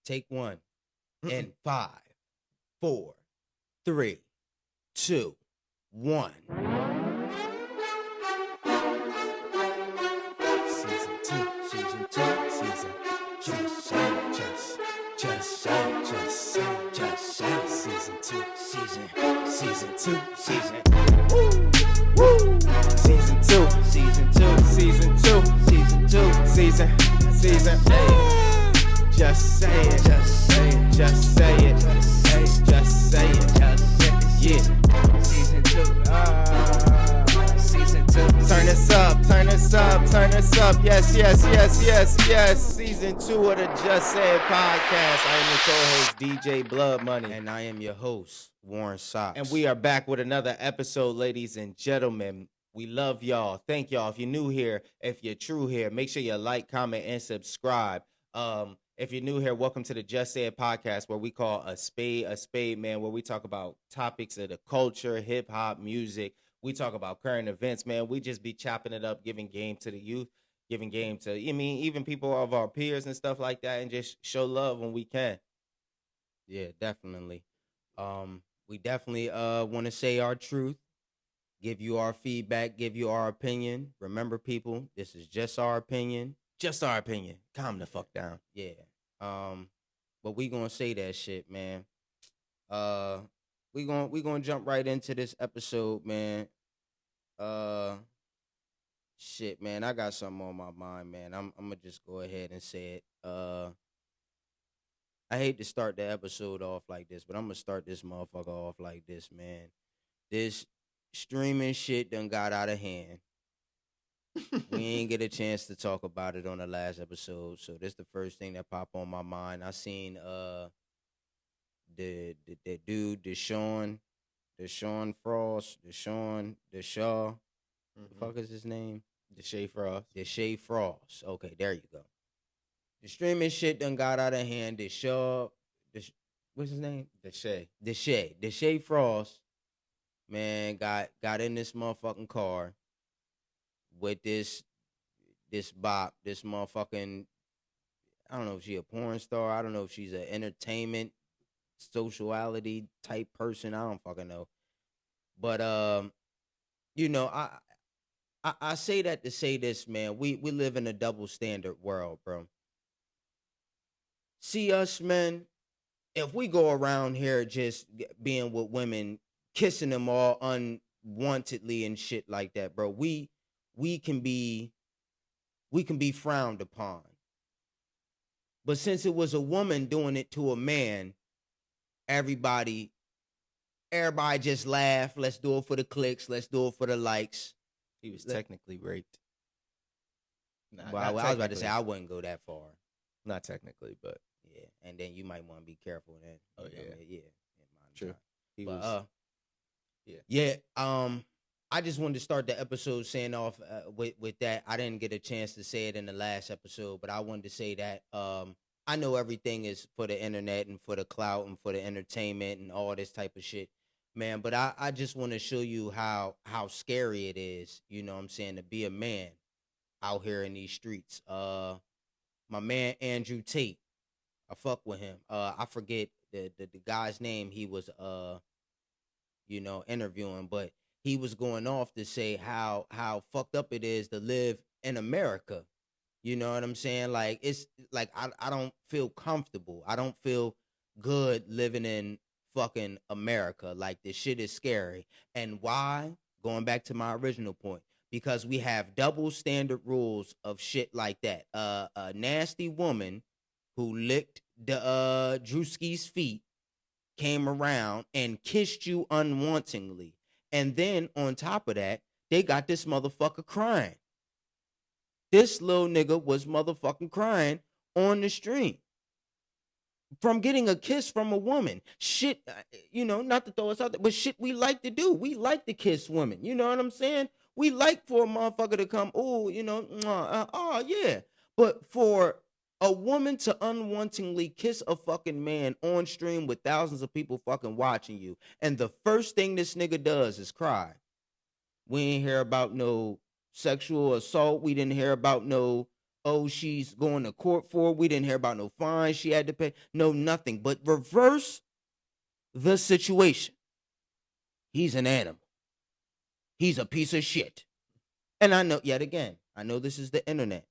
Take one. In 5, 4, 3, 2, 1. Season 2, season 2, season. Just say it, just say it, just say it. Season 2, season 2, season. Woo! Season 2, season 2, season 2, season 2, season. Just say it, just say it, just say it, just say it, just say it, yeah. Season 2, season 2. Turn this up, turn this up, turn this up. Yes. Season 2 of the Just Say It podcast. I am your co-host, DJ Blood Money. And I am your host, Warren Socks. And we are back with another episode, ladies and gentlemen. We love y'all. Thank y'all. If you're new here, if you're true here, make sure you like, comment, and subscribe. If you're new here, welcome to the Just Say It podcast, where we call a spade, man, where we talk about topics of the culture, hip-hop, music. We talk about current events, man. We just be chopping it up, giving game to the youth, giving game to, even people of our peers and stuff like that, and just show love when we can. Yeah, definitely. We definitely want to say our truth, give you our feedback, give you our opinion. Remember, people, this is just our opinion. Just our opinion. Calm the fuck down. Yeah. But we gonna say that shit, man. We gonna jump right into this episode, man. Shit, man. I got something on my mind, man. I'm gonna just go ahead and say it. I hate to start the episode off like this, but I'm gonna start this motherfucker off like this, man. This streaming shit done got out of hand. We ain't get a chance to talk about it on the last episode, so this is the first thing that popped on my mind. I seen the dude Deshaun Frost, Deshaw. The fuck is his name? Deshae Frost. Okay, there you go. The streaming shit done got out of hand. What's his name? Deshae Frost, man, got in this motherfucking car with this bop, this motherfucking, I don't know if she a porn star, I don't know if she's an entertainment, sociality type person, I don't fucking know. But I say that to say this, man. We live in a double standard world, bro. See us, man, if we go around here just being with women, kissing them all unwantedly and shit like that, bro, we can be frowned upon. But since it was a woman doing it to a man, everybody just laugh. Let's do it for the clicks. Let's do it for the likes. He was technically raped. Well, I was about to say I wouldn't go that far. Not technically, but yeah. And then you might want to be careful then. Oh yeah, yeah. True. I just wanted to start the episode saying off with that. I didn't get a chance to say it in the last episode, but I wanted to say that I know everything is for the internet and for the clout and for the entertainment and all this type of shit, man. But I just want to show you how scary it is, you know what I'm saying, to be a man out here in these streets. My man Andrew Tate, I fuck with him. I forget the guy's name he was interviewing, but he was going off to say how fucked up it is to live in America. You know what I'm saying? Like, it's like I don't feel comfortable. I don't feel good living in fucking America. Like, this shit is scary. And why? Going back to my original point. Because we have double standard rules of shit like that. A nasty woman who licked the Drewski's feet came around and kissed you unwantingly. And then on top of that, they got this motherfucker crying. This little nigga was motherfucking crying on the stream from getting a kiss from a woman. Shit, not to throw us out there, but shit we like to do. We like to kiss women. You know what I'm saying? We like for a motherfucker to come, yeah. But for a woman to unwantingly kiss a fucking man on stream with thousands of people fucking watching you, and the first thing this nigga does is cry. We ain't hear about no sexual assault. We didn't hear about no oh, she's going to court for. We didn't hear about no fine she had to pay. No, nothing. But reverse the situation. He's an animal. He's a piece of shit. And I know, yet again, I know this is the internet.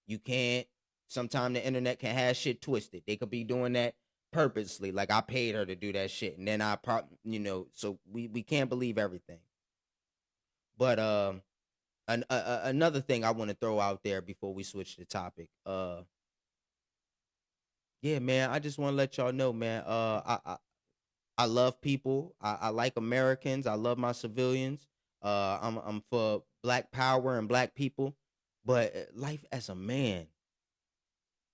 You can't, sometimes the internet can have shit twisted. They could be doing that purposely. Like I paid her to do that shit. And then so we can't believe everything. But another thing I want to throw out there before we switch the topic. Yeah, man, I just want to let y'all know, man. I love people. I like Americans. I love my civilians. I'm for Black power and Black people. But life as a man.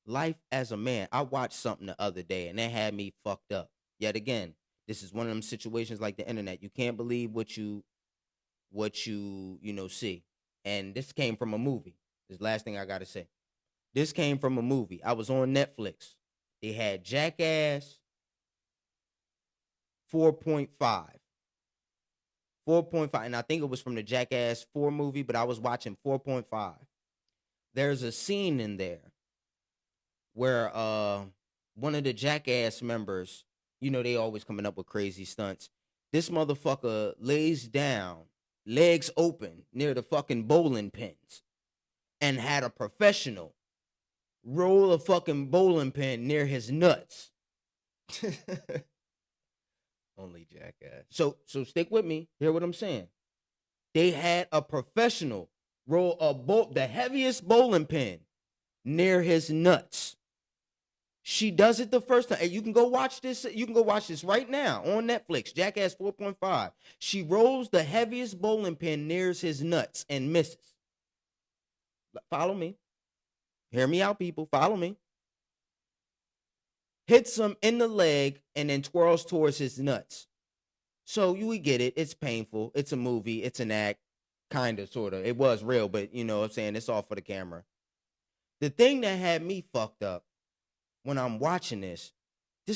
I watched something the other day and that had me fucked up. Yet again, this is one of them situations like the internet. You can't believe what you see. And this came from a movie. This is the last thing I gotta say. This came from a movie. I was on Netflix. They had Jackass 4.5. 4.5. And I think it was from the Jackass 4 movie, but I was watching 4.5. There's a scene in there where one of the Jackass members, they always coming up with crazy stunts. This motherfucker lays down, legs open, near the fucking bowling pins, and had a professional roll a fucking bowling pin near his nuts. Only Jackass. So stick with me. Hear what I'm saying. They had a professional roll the heaviest bowling pin near his nuts. She does it the first time. And you can go watch this. You can go watch this right now on Netflix. Jackass 4.5. She rolls the heaviest bowling pin near his nuts and misses. Follow me. Hear me out, people. Follow me. Hits him in the leg and then twirls towards his nuts. So we get it. It's painful. It's a movie. It's an act. Kind of, sort of. It was real, but you know what I'm saying? It's all for the camera. The thing that had me fucked up when I'm watching this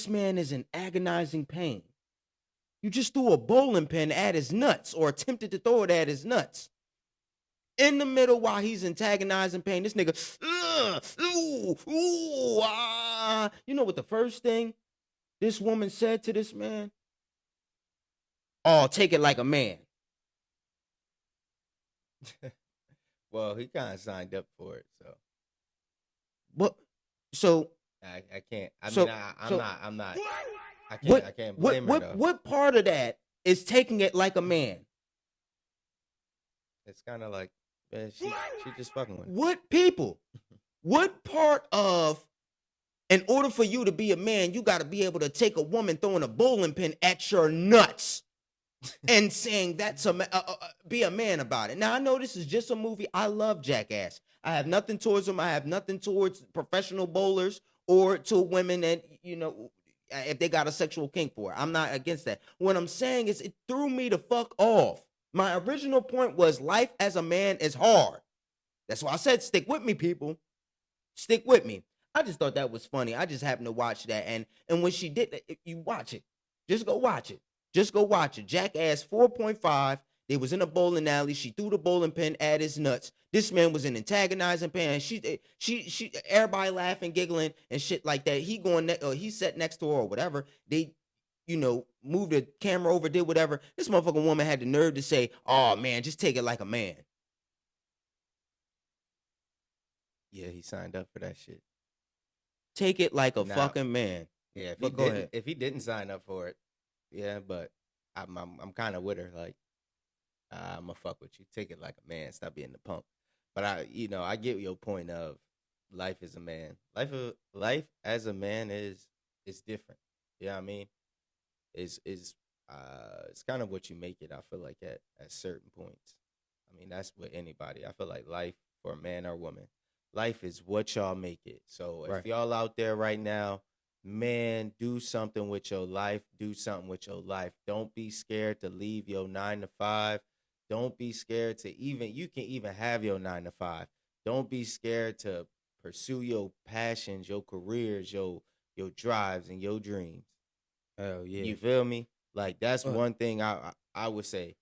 man is in agonizing pain. You just threw a bowling pin at his nuts or attempted to throw it at his nuts. In the middle while he's antagonizing pain, this nigga, You know what the first thing this woman said to this man? Oh, take it like a man. Well, he kind of signed up for it, so. But so I can't. I'm not. I can't blame her though. What part of that is taking it like a man? It's kind of like, man, she just fucking with it. What people? What part of, in order for you to be a man, you got to be able to take a woman throwing a bowling pin at your nuts and saying that's be a man about it. Now, I know this is just a movie. I love Jackass. I have nothing towards them. I have nothing towards professional bowlers or to women that, if they got a sexual kink for it. I'm not against that. What I'm saying is it threw me the fuck off. My original point was life as a man is hard. That's why I said stick with me, people. Stick with me. I just thought that was funny. I just happened to watch that. And when she did that, you watch it. Just go watch it. Just go watch it. Jackass 4.5. They was in a bowling alley. She threw the bowling pin at his nuts. This man was in antagonizing pain. She everybody laughing, giggling, and shit like that. He sat next to her or whatever. They, moved the camera over, did whatever. This motherfucking woman had the nerve to say, "Oh man, just take it like a man." Yeah, he signed up for that shit. Take it like a fucking man. Yeah, if he didn't sign up for it, yeah, but I'm kind of with her. Like, I'm gonna fuck with you. Take it like a man. Stop being the punk. But I get your point of life as a man. Life as a man is different. You know what I mean? It's kind of what you make it. I feel like at certain points. I mean, that's with anybody. I feel like life for a man or woman, life is what y'all make it. So if y'all out there right now, man, do something with your life. Do something with your life. Don't be scared to leave your 9 to 5. Don't be scared to you can even have your 9 to 5. Don't be scared to pursue your passions, your careers, your drives, and your dreams. Oh yeah. You feel me? Like that's one thing I would say.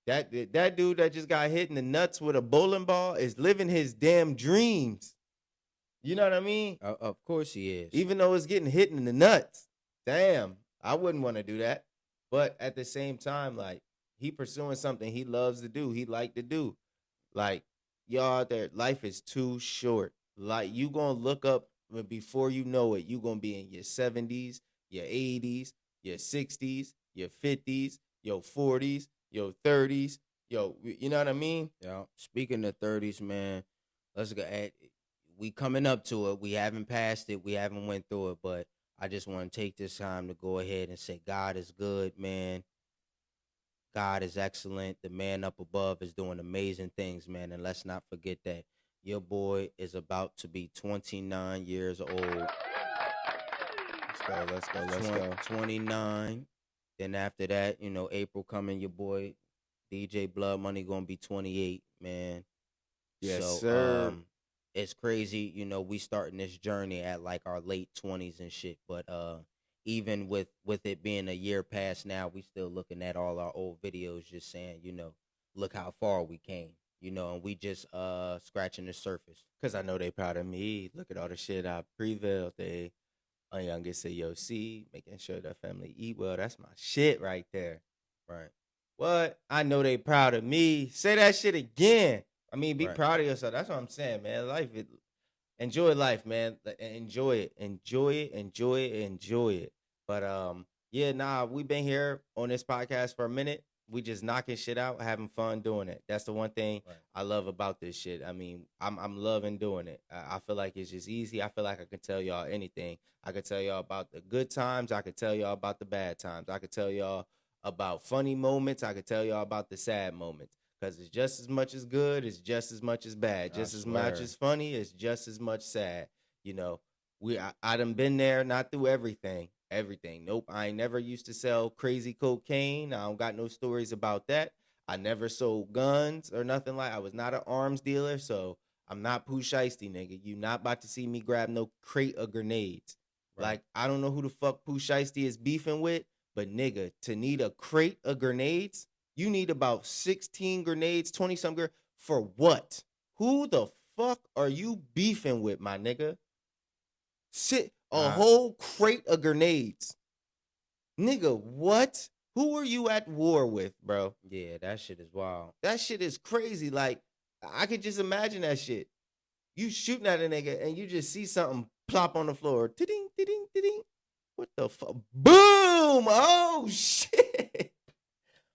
That dude that just got hit in the nuts with a bowling ball is living his damn dreams. You know what I mean? Of course he is. Even though it's getting hit in the nuts. Damn, I wouldn't want to do that. But at the same time, like, he pursuing something he loves to do, he like to do. Like, y'all out there, life is too short. Like, you gonna look up, before you know it, you gonna be in your 70s, your 80s, your 60s, your 50s, your 40s, your 30s. You know what I mean? Yeah. Speaking of 30s, man, let's go at we coming up to it. We haven't passed it. We haven't went through it, but I just want to take this time to go ahead and say God is good, man. God is excellent. The man up above is doing amazing things, man. And let's not forget that your boy is about to be 29 years old. Let's go. 29. Then after that, April coming, your boy DJ Blood Money gonna be 28, man. Yes, sir. It's crazy, we starting this journey at like our late 20s and shit. But even with it being a year past now, we still looking at all our old videos, just saying, look how far we came, and we just scratching the surface. Cause I know they proud of me. Look at all the shit I prevailed. They youngest say, yo, see, making sure the family eat well. That's my shit right there. Right. What? I know they proud of me. Say that shit again. I mean, be Right. proud of yourself. That's what I'm saying, man. Enjoy life, man. Enjoy it. But yeah, we've been here on this podcast for a minute. We just knocking shit out, having fun doing it. That's the one thing I love about this shit. I mean, I'm loving doing it. I feel like it's just easy. I feel like I can tell y'all anything. I could tell y'all about the good times. I could tell y'all about the bad times. I could tell y'all about funny moments. I could tell y'all about the sad moments. Because it's just as much as good, it's just as much as bad. Just as much as funny, it's just as much sad. I done been there, not through everything. Nope, I ain't never used to sell crazy cocaine. I don't got no stories about that. I never sold guns or nothing like. I was not an arms dealer, so I'm not Pooh Shiesty, nigga. You not about to see me grab no crate of grenades. Right. Like, I don't know who the fuck Pooh Shiesty is beefing with, but nigga, to need a crate of grenades, you need about 16 grenades, 20-some for what? Who the fuck are you beefing with, my nigga? A whole crate of grenades. Nigga, what? Who are you at war with, bro? Yeah, that shit is wild. That shit is crazy. Like, I could just imagine that shit. You shooting at a nigga and you just see something plop on the floor. Tiding, tiding, tiding. What the fuck? Boom! Oh, shit.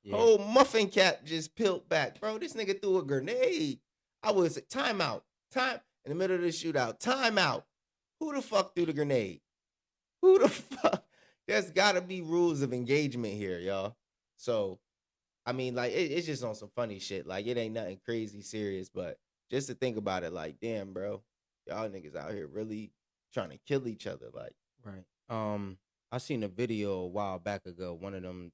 Yeah. Whole muffin cap just peeled back. Bro, this nigga threw a grenade. I was timeout. Time in the middle of the shootout. Timeout. Who the fuck threw the grenade? Who the fuck? There's got to be rules of engagement here, y'all. So, I mean, like, it's just on some funny shit. Like, it ain't nothing crazy serious, but just to think about it, like, damn, bro, y'all niggas out here really trying to kill each other, like. Right. I seen a video a while back ago. One of them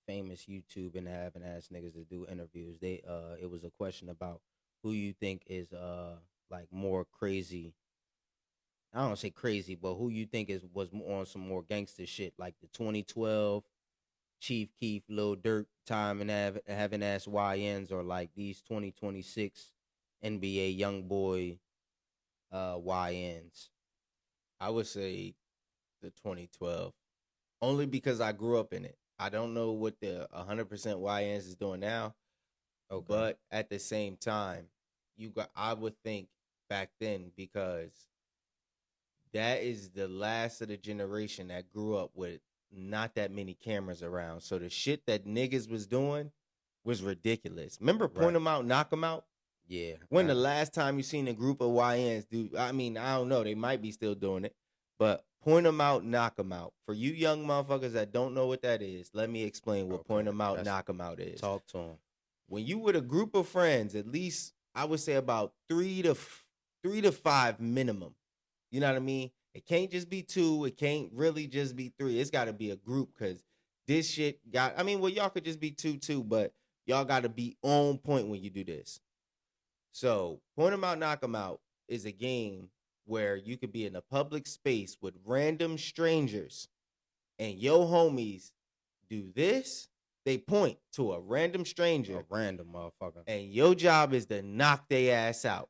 famous YouTube and having ass niggas to do interviews. It was a question about who you think is like more crazy. I don't say crazy, but who you think was on some more gangster shit, like the 2012 Chief Keef, Lil Durk time and having ass YNs, or like these 2026 NBA young boy YNs. I would say the 2012, only because I grew up in it. I don't know what the 100% YNs is doing now, okay. But at the same time, I would think back then, because that is the last of the generation that grew up with not that many cameras around. So the shit that niggas was doing was ridiculous. Remember Point Them Out, Knock Them Out? Yeah. When the last time you seen a group of YNs do, I mean, I don't know. They might be still doing it. But Point Them Out, Knock Them Out. For you young motherfuckers that don't know what that is, let me explain what Point Them Out, Knock Them Out is. Talk to them. When you with a group of friends, at least I would say about 3 to 5 minimum. You know what I mean? It can't just be 2. It can't really just be 3. It's got to be a group, because this shit y'all could just be 2 too, but y'all got to be on point when you do this. So Point Them Out, Knock Them Out is a game where you could be in a public space with random strangers, and your homies do this. They point to a random stranger. A random motherfucker. And your job is to knock their ass out.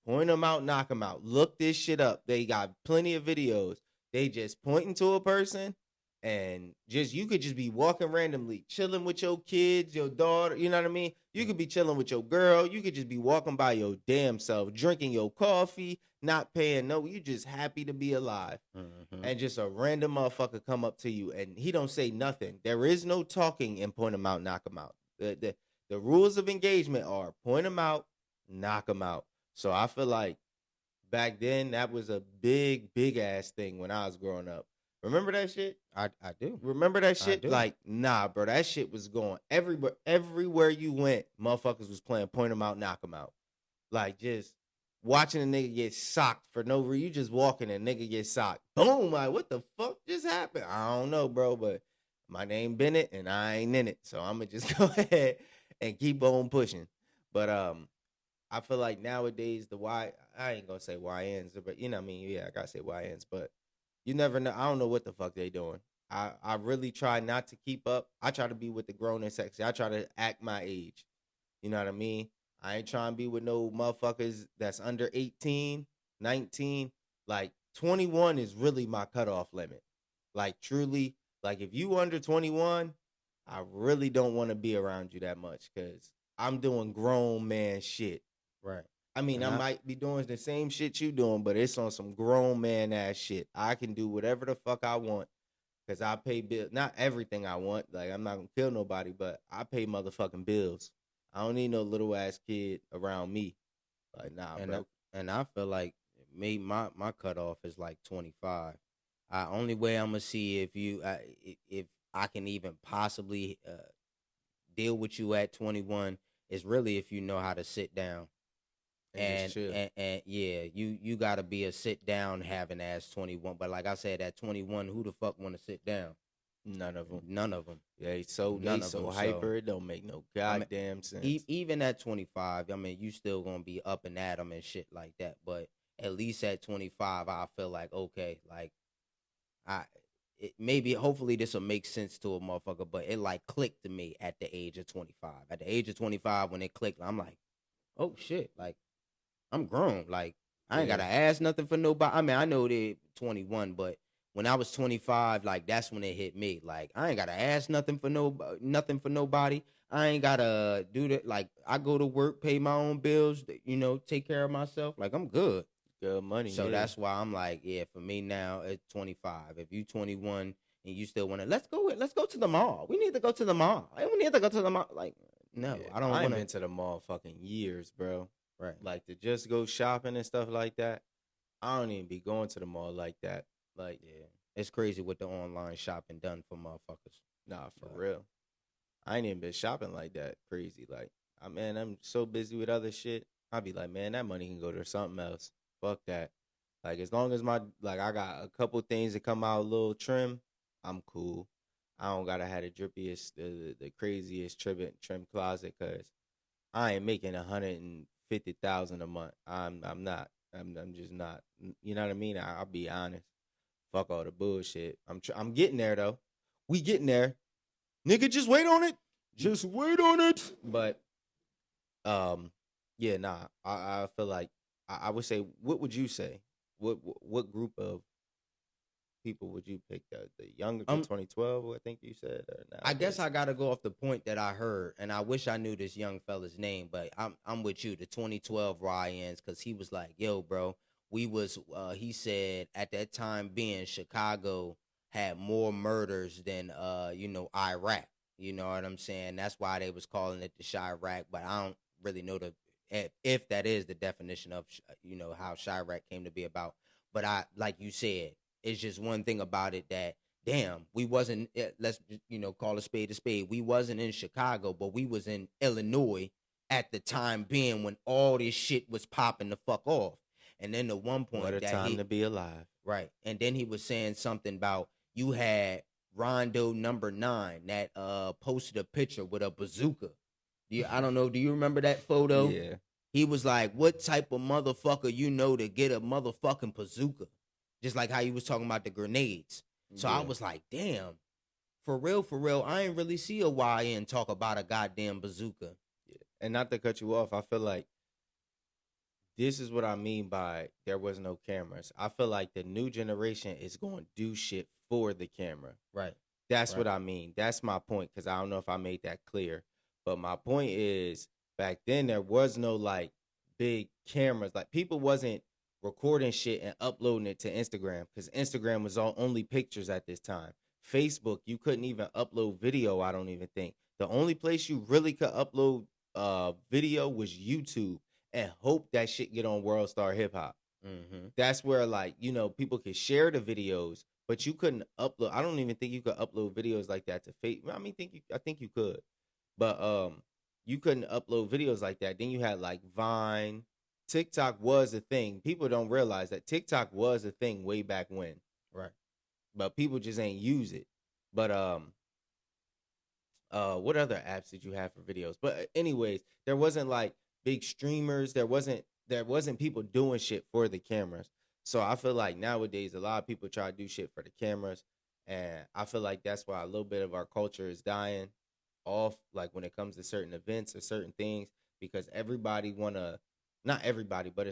point them out, knock them out. Look this shit up. They got plenty of videos. They just pointing to a person and just you could just be walking randomly, chilling with your kids, your daughter, you know what I mean? You could be chilling with your girl. You could just be walking by your damn self, drinking your coffee, not paying no. You just happy to be alive. Mm-hmm. And just a random motherfucker come up to you and he don't say nothing. There is no talking and point him out, knock him out. The rules of engagement are point him out, knock him out. So I feel like back then that was a big ass thing when I was growing up. Remember that shit? I do. Remember that shit? Like, nah, bro, that shit was going everywhere. Everywhere you went, motherfuckers was playing point them out, knock them out. Like, just watching a nigga get socked for no reason. You just walking and nigga get socked. Boom, like, what the fuck just happened? I don't know, bro, but my name Bennett and I ain't in it. So I'm going to just go ahead and keep on pushing. But I feel like nowadays I ain't going to say YNs, but you know what I mean? Yeah, I got to say YNs, but you never know. I don't know what the fuck they doing. I really try not to keep up. I try to be with the grown and sexy. I try to act my age. You know what I mean? I ain't trying to be with no motherfuckers that's under 18, 19. Like, 21 is really my cutoff limit. Like, truly, like, if you under 21, I really don't want to be around you that much because I'm doing grown man shit. Right. I mean, I might be doing the same shit you doing, but it's on some grown man ass shit. I can do whatever the fuck I want because I pay bills. Not everything I want. Like, I'm not going to kill nobody, but I pay motherfucking bills. I don't need no little ass kid around me. Like, nah, bro. And I feel like my cutoff is like 25. Only way I'm going to see if I can even possibly deal with you at 21 is really if you know how to sit down. And yeah, you gotta be a sit down having ass 21. But like I said, at 21, who the fuck want to sit down? None of them. Yeah, they so hyper. It don't make no goddamn sense. Even at 25, I mean, you still gonna be up and at them and shit like that. But at least at 25, I feel like okay, like hopefully this will make sense to a motherfucker. But it like clicked to me at the age of 25. At the age of 25, when it clicked, I'm like, oh shit, like. I'm grown. Like, I ain't got to ask nothing for nobody. I mean, I know they're 21, but when I was 25, like, that's when it hit me. Like, I ain't got to ask nothing for nobody. I ain't got to do that. Like, I go to work, pay my own bills, you know, take care of myself. Like, I'm good. Good money. So that's why I'm like, yeah, for me now, it's 25. If you 21 and you still want to, let's go to the mall. We need to go to the mall. We need to go to the mall. Like, no, I don't want to. I ain't been to the mall fucking years, bro. Right. Like, to just go shopping and stuff like that, I don't even be going to the mall like that. Like, yeah, it's crazy what the online shopping done for motherfuckers. Nah, for real. I ain't even been shopping like that crazy. Like, I'm so busy with other shit. I be like, man, that money can go to something else. Fuck that. Like, as long as I got a couple things that come out a little trim, I'm cool. I don't gotta have the drippiest, the craziest trim closet, cause I ain't making 150,000 a month. I'm not. I'm just not. You know what I mean? I'll be honest. Fuck all the bullshit. I'm getting there though. We getting there. Nigga, just wait on it. Just wait on it. But yeah, nah. I feel like I would say, what would you say? What group of people would you pick? The younger, 2012, I think you said? Or I guess I got to go off the point that I heard, and I wish I knew this young fella's name, but I'm with you, the 2012 Ryans, because he was like, yo, bro, he said at that time being Chicago had more murders than, Iraq. You know what I'm saying? That's why they was calling it the Chirac, but I don't really know if that is the definition of, how Chirac came to be about. But like you said, it's just one thing about it that, damn, we wasn't, let's, call a spade a spade. We wasn't in Chicago, but we was in Illinois at the time being when all this shit was popping the fuck off. And then at one point, what a time to be alive. Right. And then he was saying something about you had Rondo number 9 that posted a picture with a bazooka. I don't know. Do you remember that photo? Yeah. He was like, what type of motherfucker to get a motherfucking bazooka? Just like how you was talking about the grenades. So I was like, damn, for real, I ain't really see a YN talk about a goddamn bazooka. Yeah. And not to cut you off, I feel like this is what I mean by there was no cameras. I feel like the new generation is going to do shit for the camera. Right. That's what I mean. That's my point, because I don't know if I made that clear. But my point is, back then there was no like big cameras. Like people wasn't recording shit and uploading it to Instagram, because Instagram was only pictures at this time. Facebook, you couldn't even upload video, I don't even think. The only place you really could upload video was YouTube, and hope that shit get on World Star Hip Hop. Mm-hmm. That's where, like, you know, people could share the videos, but you couldn't upload. I don't even think you could upload videos like that to Facebook. I think you could, but you couldn't upload videos like that. Then you had like Vine. TikTok was a thing. People don't realize that TikTok was a thing way back when. Right. But people just ain't use it. But what other apps did you have for videos? But anyways, there wasn't like big streamers. There wasn't people doing shit for the cameras. So I feel like nowadays a lot of people try to do shit for the cameras, and I feel like that's why a little bit of our culture is dying off, like when it comes to certain events or certain things, because everybody not everybody, but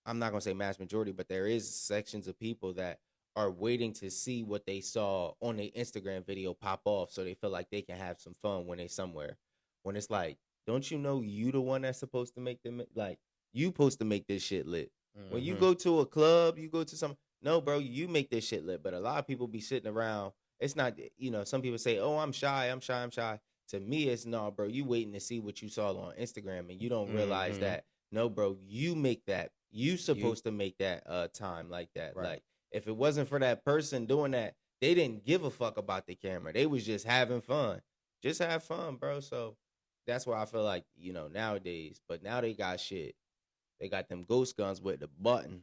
I'm not gonna say mass majority, but there is sections of people that are waiting to see what they saw on their Instagram video pop off, so they feel like they can have some fun when they somewhere. When it's like, don't you know you the one that's supposed to make them, like, you supposed to make this shit lit. Mm-hmm. When you go to a club, you go to some, no, bro, you make this shit lit. But a lot of people be sitting around. It's not, you know, some people say, oh, I'm shy. To me, it's no, bro, you waiting to see what you saw on Instagram, and you don't realize that, no, bro, you make that. You supposed to make that time like that. Right. Like, if it wasn't for that person doing that, they didn't give a fuck about the camera. They was just having fun. Just have fun, bro. So that's why I feel like, you know, nowadays. But now they got shit. They got them ghost guns with the button.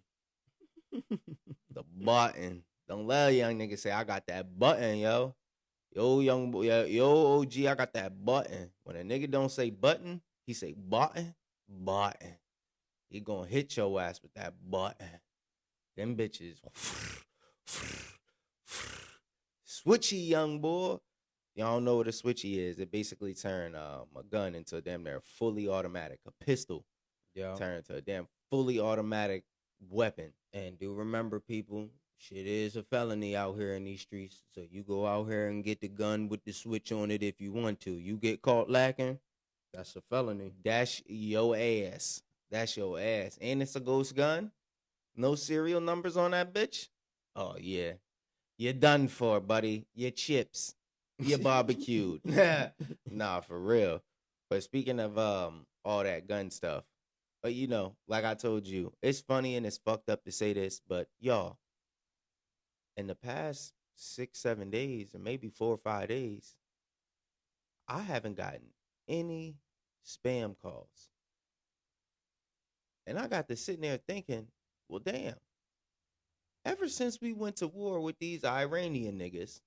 The button. Don't let a young nigga say, I got that button, yo. Yo, young boy, yo, OG, I got that button. When a nigga don't say button, he say button. He gonna hit your ass with that button. Them bitches. Switchy, young boy. Y'all don't know what a switchy is. It basically turned a gun into a damn near fully automatic. A pistol turned into a damn fully automatic weapon. And do remember, people, shit is a felony out here in these streets. So you go out here and get the gun with the switch on it if you want to. You get caught lacking, that's a felony. That's your ass. And it's a ghost gun. No serial numbers on that bitch. Oh, yeah. You're done for, buddy. You're chips. You're barbecued. Nah, for real. But speaking of all that gun stuff, but you know, like I told you, it's funny and it's fucked up to say this, but y'all, in the past 6-7 days, or maybe 4 or 5 days, I haven't gotten any spam calls. And I got to sitting there thinking, well, damn. Ever since we went to war with these Iranian niggas,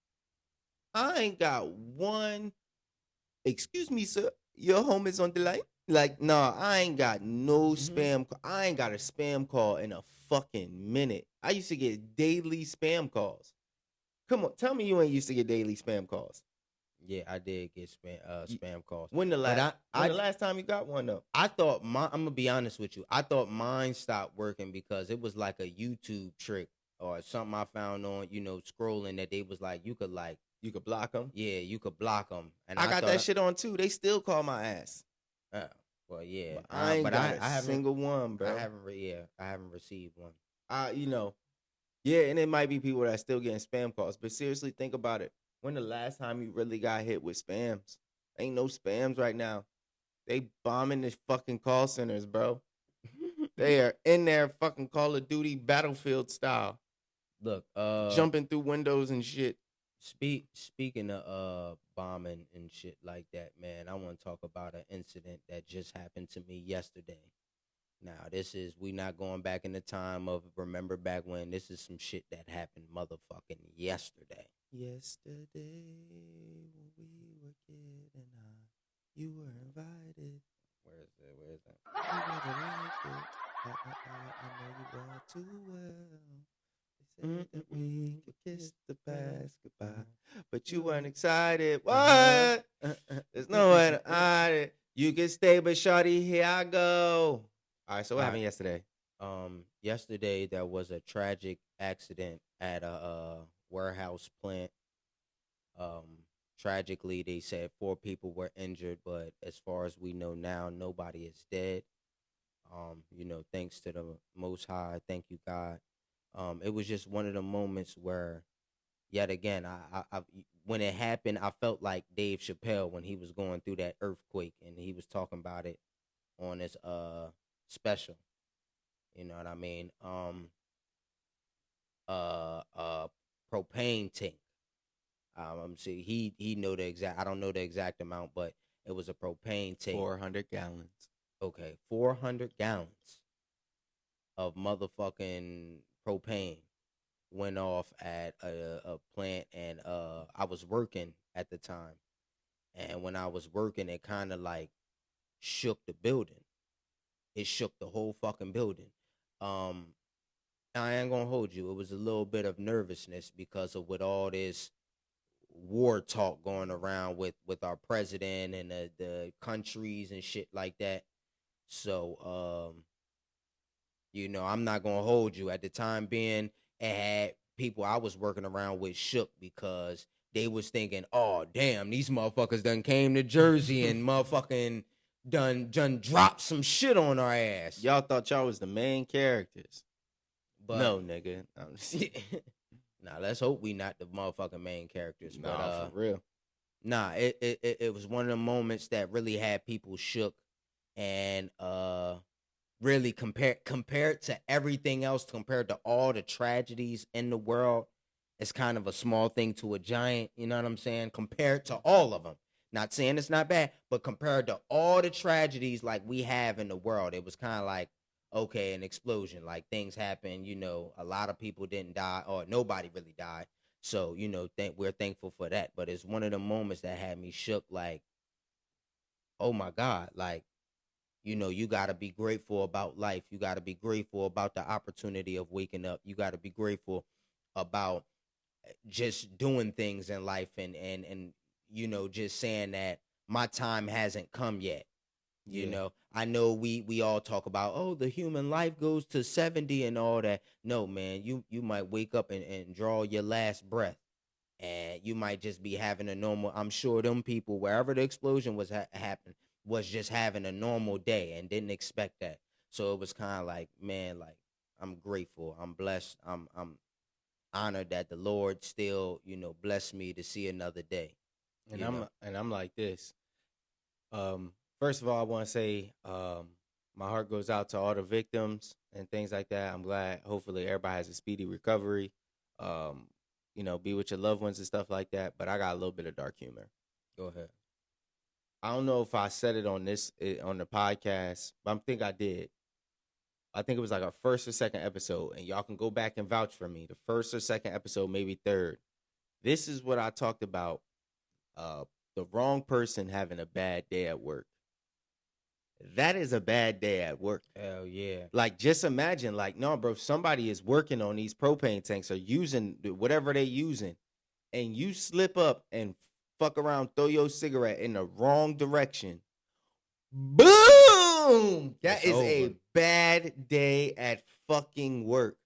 I ain't got one, excuse me, sir, your home is on the line? Like, nah, I ain't got no spam. I ain't got a spam call in a fucking minute. I used to get daily spam calls. Come on, tell me you ain't used to get daily spam calls. Yeah, I did get spam calls. When the last time you got one, though? I thought I'm going to be honest with you. I thought mine stopped working because it was like a YouTube trick or something I found on, you know, scrolling, that they was like, you could block them? Yeah, you could block them. And I got that shit on, too. They still call my ass. Well, yeah. But I ain't got a single one, bro. I haven't received one. You know, yeah, and it might be people that are still getting spam calls. But seriously, think about it. When the last time you really got hit with spams? Ain't no spams right now. They bombing the fucking call centers, bro. They are in there fucking Call of Duty Battlefield style. Look, jumping through windows and shit. Speaking of bombing and shit like that, man, I want to talk about an incident that just happened to me yesterday. Now, we not going back in the time of remember back when. This is some shit that happened motherfucking yesterday. Yesterday, when we were getting high, you were invited. Where is that? You would have liked it. I know you all too well. They said that we could kiss the past goodbye, but you weren't excited. What? There's no way to hide it. You can stay, but shorty, here I go. All right, so what happened yesterday? Yesterday there was a tragic accident at a warehouse plant. Um, Tragically, they said 4 people were injured, but as far as we know now, nobody is dead. Thanks to the Most High, thank you, God. It was just one of the moments where, yet again, when it happened, I felt like Dave Chappelle when he was going through that earthquake and he was talking about it on his special. You know what I mean? A propane tank. See, he know the exact. I don't know the exact amount, but it was a propane tank. 400 gallons. Okay, 400 gallons of motherfucking propane went off at a plant, and I was working at the time, and when I was working, it kind of like shook the building. It shook the whole fucking building. Um, I ain't gonna hold you. It was a little bit of nervousness because of with all this war talk going around with our president and the countries and shit like that. So I'm not gonna hold you. At the time being, it had people I was working around with shook because they was thinking, oh damn, these motherfuckers done came to Jersey and motherfucking done dropped some shit on our ass. Y'all thought y'all was the main characters. But no, nigga. Nah, let's hope we not the motherfucking main characters. Nah, but for real. Nah, it was one of the moments that really had people shook, and really compared to everything else, compared to all the tragedies in the world, it's kind of a small thing to a giant. You know what I'm saying? Compared to all of them. Not saying it's not bad, but compared to all the tragedies like we have in the world, it was kind of like, okay, an explosion. Like things happen, a lot of people didn't die or nobody really died. So, we're thankful for that. But it's one of the moments that had me shook like, oh my God, like, you got to be grateful about life. You got to be grateful about the opportunity of waking up. You got to be grateful about just doing things in life and just saying that my time hasn't come yet. I know we all talk about, oh, the human life goes to 70 and all that. No, man, you might wake up and draw your last breath, and you might just be having a normal. I'm sure them people wherever the explosion was happening was just having a normal day and didn't expect that. So it was kind of like, man, like I'm grateful, I'm blessed, I'm honored that the Lord still, blessed me to see another day. And I'm like this. First of all, I want to say my heart goes out to all the victims and things like that. I'm glad. Hopefully, everybody has a speedy recovery. Be with your loved ones and stuff like that. But I got a little bit of dark humor. Go ahead. I don't know if I said it on the podcast, but I think I did. I think it was like our first or second episode, and y'all can go back and vouch for me. The first or second episode, maybe third. This is what I talked about. The wrong person having a bad day at work. That is a bad day at work. Hell yeah. Like, just imagine, like, no, bro, somebody is working on these propane tanks or using whatever they using, and you slip up and fuck around, throw your cigarette in the wrong direction. Boom! That is a bad day at fucking work.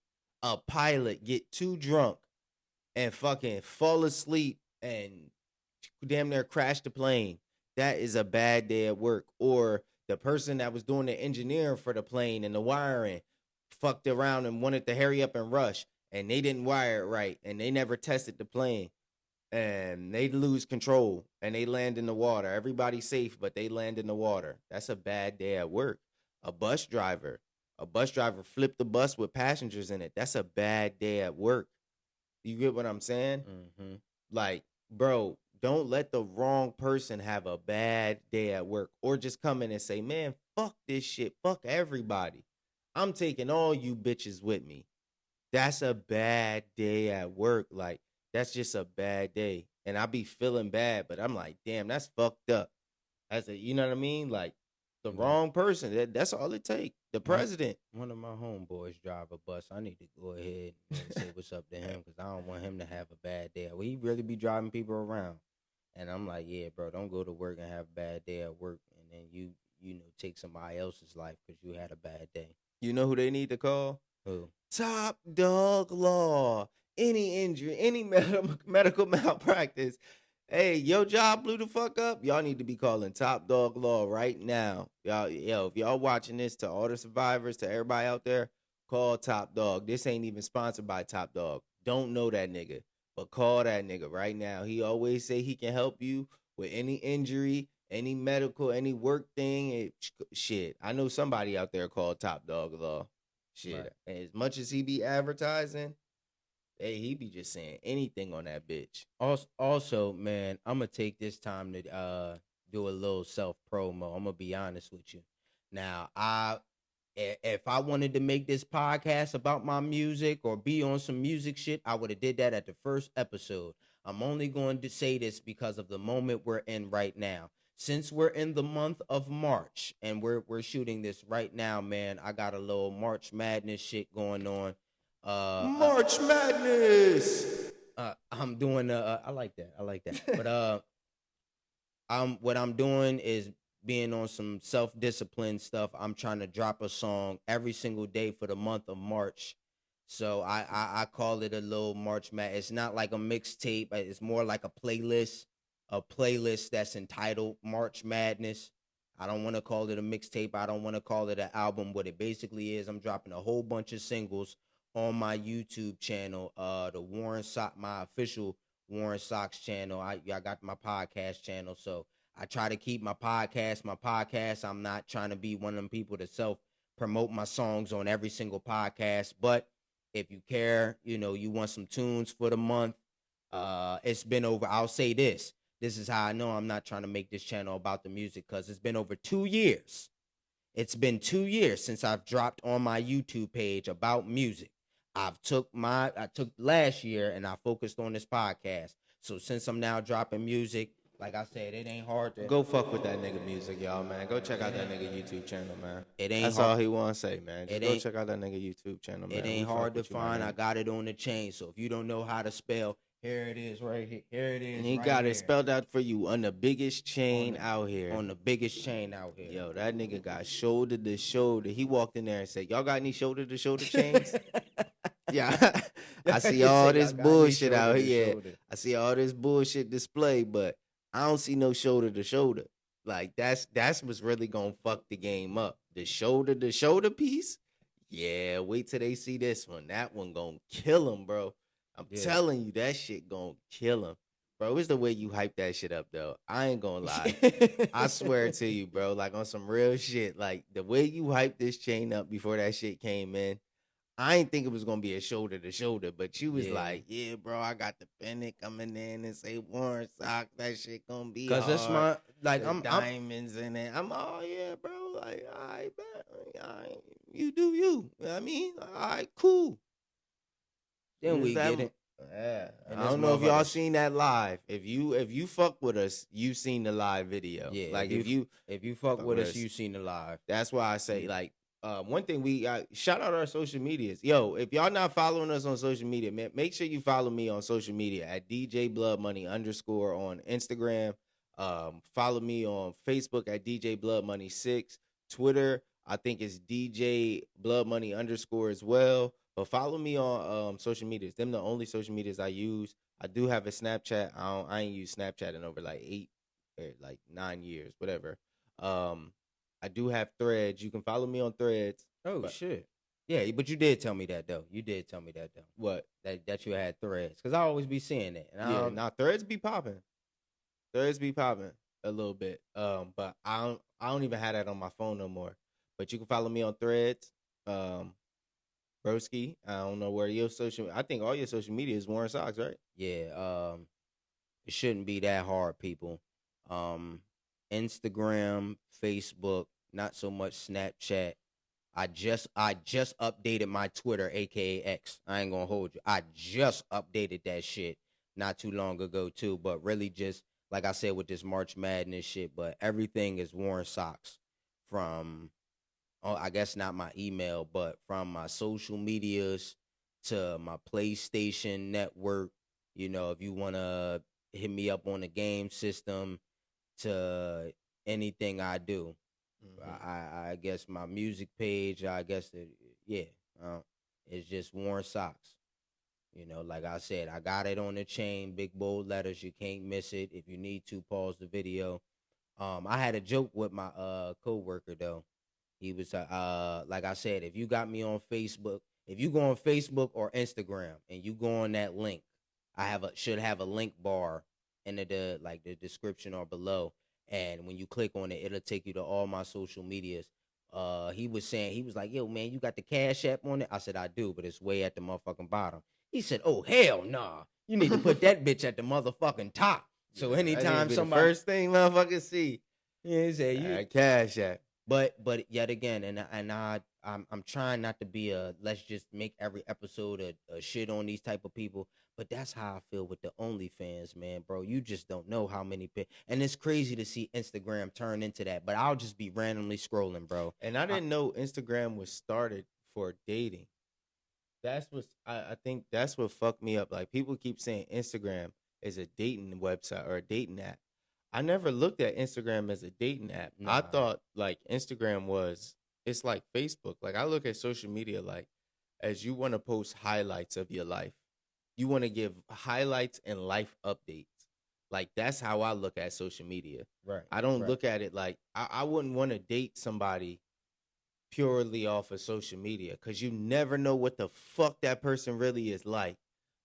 A pilot get too drunk and fucking fall asleep and damn near crash the plane. That is a bad day at work. Or the person that was doing the engineering for the plane and the wiring fucked around and wanted to hurry up and rush, and they didn't wire it right, and they never tested the plane, and they lose control and they land in the water. Everybody's safe, but they land in the water. That's a bad day at work. A bus driver flipped the bus with passengers in it. That's a bad day at work. You get what I'm saying? Mm-hmm. Like, bro, don't let the wrong person have a bad day at work, or just come in and say, man, fuck this shit. Fuck everybody. I'm taking all you bitches with me. That's a bad day at work. Like, that's just a bad day. And I be feeling bad, but I'm like, damn, that's fucked up. You know what I mean? Like, the wrong person. That's all it takes. The president. One of my homeboys drive a bus. I need to go ahead and say what's up to him because I don't want him to have a bad day. Well, he really be driving people around. And I'm like, yeah, bro, don't go to work and have a bad day at work. And then you take somebody else's life because you had a bad day. You know who they need to call? Who? Top Dog Law. Any injury, any medical malpractice. Hey, your job blew the fuck up. Y'all need to be calling Top Dog Law right now. If y'all watching this, to all the survivors, to everybody out there, call Top Dog. This ain't even sponsored by Top Dog. Don't know that nigga, but call that nigga right now. He always say he can help you with any injury, any medical, any work thing. Shit, I know somebody out there called Top Dog Law. Shit, right. And as much as he be advertising, hey, he be just saying anything on that bitch. Also, man, I'm gonna take this time to do a little self promo. I'm gonna be honest with you. Now, if I wanted to make this podcast about my music or be on some music shit, I would have did that at the first episode. I'm only going to say this because of the moment we're in right now. Since we're in the month of March and we're shooting this right now, man, I got a little March Madness shit going on. March Madness. I'm doing. I like that. But what I'm doing is being on some self-discipline stuff. I'm trying to drop a song every single day for the month of March. So I call it a little March Madness. It's not like a mixtape. It's more like a playlist that's entitled March Madness. I don't want to call it a mixtape. I don't want to call it an album. What it basically is, I'm dropping a whole bunch of singles on my YouTube channel, my official Warren Socks channel. I got my podcast channel, so I try to keep my podcast. I'm not trying to be one of them people to self-promote my songs on every single podcast, but if you care, you want some tunes for the month, it's been over. I'll say this. This is how I know I'm not trying to make this channel about the music, because it's been over 2 years. It's been 2 years since I've dropped on my YouTube page about music. I took last year and I focused on this podcast. So since I'm now dropping music, like I said, it ain't hard to go fuck with that nigga music, y'all, man. Go check out that nigga YouTube channel, man. That's hard. All he want to say, man. Just go check out that nigga YouTube channel, man. It ain't hard to find. I got it on the chain. So if you don't know how to spell, here it is right here. Here it is. And he got it spelled out for you on the biggest chain out here. On the biggest chain out here. Yo, that nigga got shoulder to shoulder. He walked in there and said, y'all got any shoulder to shoulder chains? Yeah. I see all this bullshit out here. I see all this bullshit display, but I don't see no shoulder to shoulder. Like, that's what's really gonna fuck the game up. The shoulder to shoulder piece? Yeah, wait till they see this one. That one gonna kill him, bro. I'm telling you, that shit gonna kill him. Bro, it's the way you hype that shit up, though. I ain't gonna lie. I swear to you, bro, like on some real shit. Like, the way you hyped this chain up before that shit came in, I ain't think it was gonna be a shoulder to shoulder, but you was like, yeah, bro, I got the pennant coming in and say Warren Socks. That shit gonna be hard. 'Cause that's my, like, I'm diamonds in it. I'm yeah, bro. Like, all right, bet. You do you. I mean, all right, cool. Then we get it. Yeah. I don't know if y'all seen that live. If you fuck with us, you seen the live video. Yeah. Like if you fuck with us, you seen the live. That's why I say, like, one thing we shout out our social medias. Yo, if y'all not following us on social media, man, make sure you follow me on social media at DJ Blood Money _ on Instagram. Follow me on Facebook at DJ Blood Money 6. Twitter, I think it's DJ Blood Money _ as well. But follow me on social medias. Them the only social medias I use. I do have a Snapchat. I ain't used Snapchat in over like 9 years, whatever. I do have Threads. You can follow me on Threads. Oh, shit. Yeah, but you did tell me that, though. What? That you had Threads. Because I always be seeing it. And Threads be popping. Threads be popping a little bit. But I don't even have that on my phone no more. But you can follow me on Threads. Broski, I don't know where your I think all your social media is Warren Socks, right? Yeah. It shouldn't be that hard, people. Instagram, Facebook, not so much Snapchat. I just updated my Twitter, aka X. I ain't gonna hold you. I just updated that shit not too long ago too. But really, just like I said with this March Madness shit, but everything is Warren Socks. From, I guess not my email, but from my social medias to my PlayStation network. If you wanna hit me up on the game system, to anything I do. I guess my music page, I guess it's just Warren Socks. You know, like I said, I got it on the chain, big bold letters. You can't miss it. If you need to, pause the video. I had a joke with my coworker though. He was like I said, if you got me on Facebook, if you go on Facebook or Instagram and you go on that link, should have a link bar in the description or below. And when you click on it, it'll take you to all my social medias. He was like, yo, man, you got the Cash App on it? I said, I do, but it's way at the motherfucking bottom. He said, oh, hell nah. You need to put that bitch at the motherfucking top. So anytime somebody, the first thing motherfuckers see, he said, you Cash App. But yet again, I'm trying not to be let's just make every episode a shit on these type of people. But that's how I feel with the OnlyFans, man, bro. You just don't know how many and it's crazy to see Instagram turn into that. But I'll just be randomly scrolling, bro. And I didn't know Instagram was started for dating. That's what I think that's what fucked me up. Like people keep saying Instagram is a dating website or a dating app. I never looked at Instagram as a dating app. Nah. I thought like Instagram it's like Facebook. Like I look at social media like as you want to post highlights of your life. You want to give highlights and life updates. Like that's how I look at social media. Right. I don't look at it like I wouldn't want to date somebody purely off of social media because you never know what the fuck that person really is like.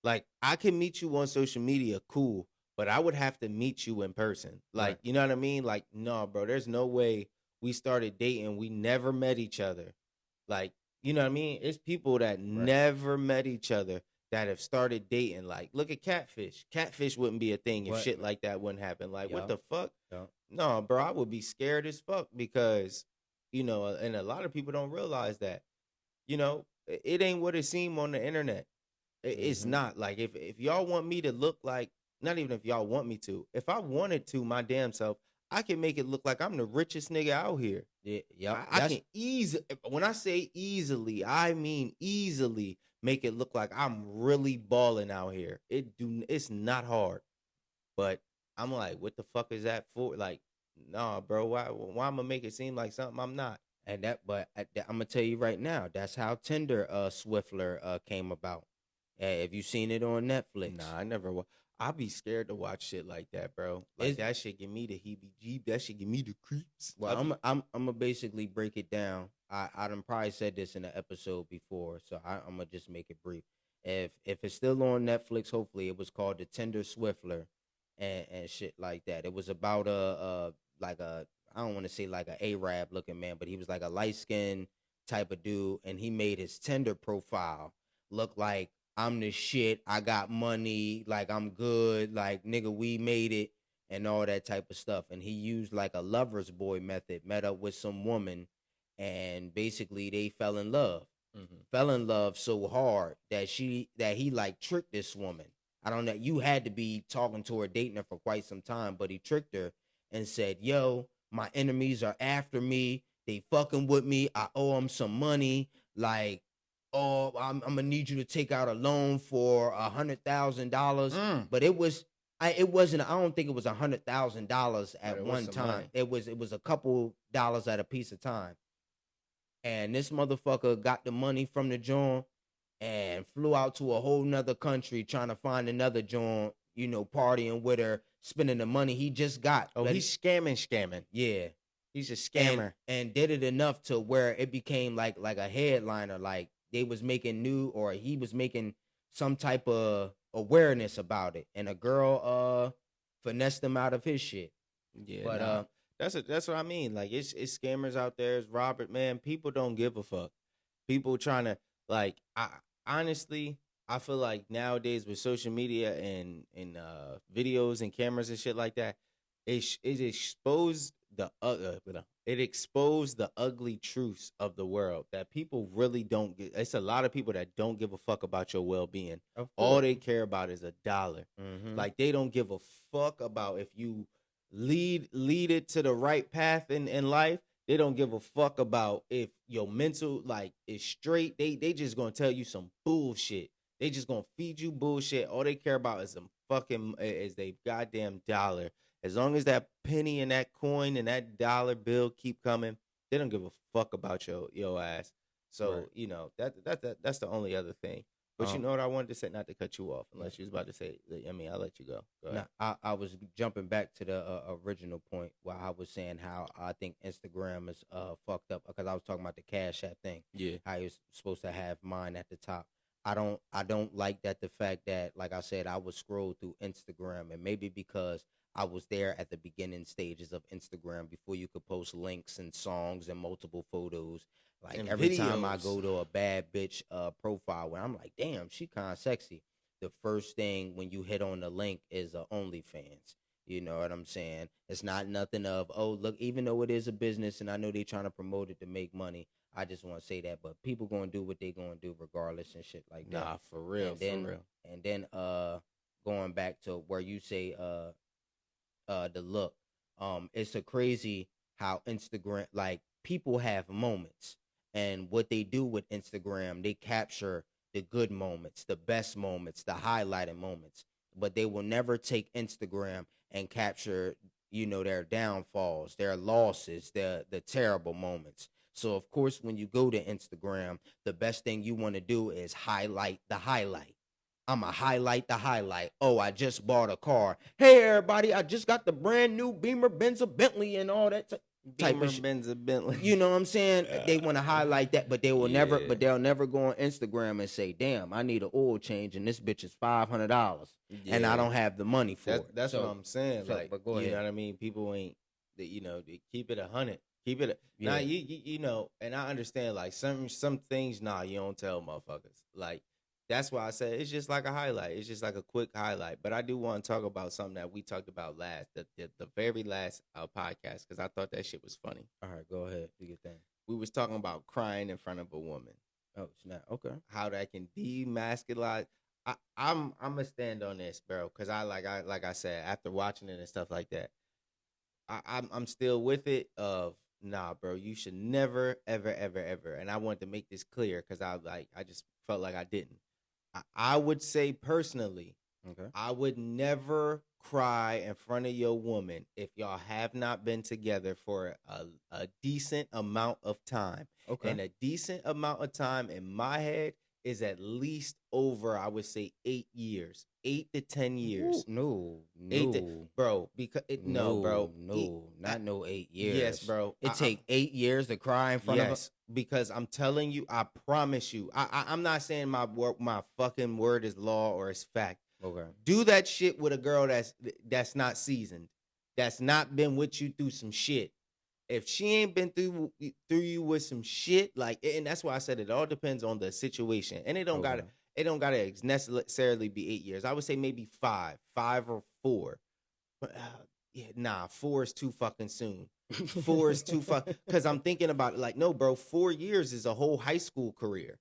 Like I can meet you on social media, cool, but I would have to meet you in person. Like, you know what I mean? Like, no, bro, there's no way we started dating. We never met each other. Like, you know what I mean? It's people that never met each other that have started dating. Like, look at Catfish. Catfish wouldn't be a thing if shit like that wouldn't happen. Like, what the fuck? No, bro, I would be scared as fuck because, you know, and a lot of people don't realize that, you know, it ain't what it seemed on the internet. It's not. Like, if y'all want me to look like, not even if y'all want me to, if I wanted to my damn self, I can make it look like I'm the richest nigga out here. Yeah, I can easily, when I say easily, I mean easily make it look like I'm really balling out here. It's not hard. But I'm like, what the fuck is that for? Like, nah, bro, why I'm gonna make it seem like something I'm not? And I'm gonna tell you right now, that's how Tinder Swiffler came about. Have you seen it on Netflix? Nah, I never. I'll be scared to watch shit like that, bro. Like that shit give me the heebie-jeeb. That shit give me the creeps. Well, I'm gonna basically break it down. I done probably said this in an episode before, so I'm gonna just make it brief. If it's still on Netflix, hopefully it was called the Tinder Swiffler, and shit like that. It was about like a I don't want to say like a Arab looking man, but he was like a light skinned type of dude, and he made his Tinder profile look like I'm the shit. I got money. Like I'm good. Like nigga, we made it, and all that type of stuff. And he used like a lover's boy method. Met up with some woman, and basically they fell in love. Fell in love so hard that he like tricked this woman. I don't know. You had to be talking to her, dating her for quite some time, but he tricked her and said, "Yo, my enemies are after me. They fucking with me. I owe them some money. Like, oh, I'm gonna need you to take out a loan for $100,000." But it wasn't. I don't think it was $100,000 at one time. It was a couple dollars at a piece of time. And this motherfucker got the money from the joint and flew out to a whole nother country trying to find another joint, you know, partying with her, spending the money he just got. Oh, he's scamming. Yeah. He's a scammer. And did it enough to where it became like a headliner. Like he was making some type of awareness about it. And a girl finessed him out of his shit. Yeah. But that's what I mean. Like it's scammers out there. It's Robert, man. People don't give a fuck. People trying to honestly, I feel like nowadays with social media and videos and cameras and shit like that, it exposed the ugly truths of the world that people really don't get. It's a lot of people that don't give a fuck about your well-being. All they care about is a dollar. Like they don't give a fuck about if you lead it to the right path in life. They don't give a fuck about if your mental like is straight. They just gonna tell you some bullshit. They just gonna feed you bullshit. All they care about is they goddamn dollar. As long as that penny and that coin and that dollar bill keep coming, They don't give a fuck about your ass. So Right. you know that's the only other thing. But you know what I wanted to say, not to cut you off, unless you was about to say. I mean, I'll let you go. Go ahead. I was jumping back to the original point where I was saying how I think Instagram is fucked up because I was talking about the Cash App thing. Yeah. How you're supposed to have mine at the top. I don't like that the fact that, like I said, I would scroll through Instagram, and maybe because I was there at the beginning stages of Instagram before you could post links and songs and multiple photos. Like And every time I videos. go to a bad bitch profile where I'm like, damn, she kind of sexy. The first thing when you hit on the link is OnlyFans. You know what I'm saying? It's not nothing of, oh, look, even though it is a business and I know they trying to promote it to make money, I just want to say that. But people going to do what they going to do regardless and shit like that. Nah, for real, And then, for real. And then going back to where you say the look, it's a crazy how Instagram, like, people have moments. And what they do with Instagram, they capture the good moments, the best moments, the highlighted moments. But they will never take Instagram and capture, their downfalls, their losses, the terrible moments. So of course, when you go to Instagram, the best thing you want to do is highlight the highlight. I'ma highlight the highlight. Oh, I just bought a car. Hey everybody, I just got the brand new Beamer, Benz, Bentley, and all that type Beamer, of shit. Benz, Bentley. You know what I'm saying? They want to highlight that, but they will never. Yeah. But they'll never go on Instagram and say, "Damn, I need an oil change, and this bitch is $500, and I don't have the money for it." That's what I'm saying. Like, but go you ahead. know what I mean? People ain't, they keep it 100. Keep it. Yeah. Now you know, and I understand. Like some things, nah, you don't tell motherfuckers. Like that's why I said it's just like a highlight. It's just like a quick highlight. But I do want to talk about something that we talked about last, the very last podcast, because I thought that shit was funny. All right, go ahead. Do your thing. We was talking about crying in front of a woman. Oh snap! Okay. How that can demasculinize. I'm gonna stand on this, bro, because like I said, after watching it and stuff like that, I'm still with it. Of nah, bro, you should never, ever, ever, ever. And I wanted to make this clear because I just felt like I didn't. I would say personally, Okay. I would never cry in front of your woman if y'all have not been together for a decent amount of time. Okay. And a decent amount of time in my head is at least over, I would say, 8 years, 8 to 10 years. Ooh, Bro, because bro, not no 8 years. Yes, bro. It take 8 years to cry in front of us. Because I'm telling you, I promise you, I'm not saying my fucking word is law or is fact. Okay. Do that shit with a girl that's not seasoned, that's not been with you through some shit. If she ain't been through you with some shit, like, and that's why I said it all depends on the situation, and it don't gotta necessarily be 8 years. I would say maybe 5 or 4. But yeah, nah, 4 is too fucking soon. 4 is too fuck, because I'm thinking about it like, no, bro, 4 years is a whole high school career.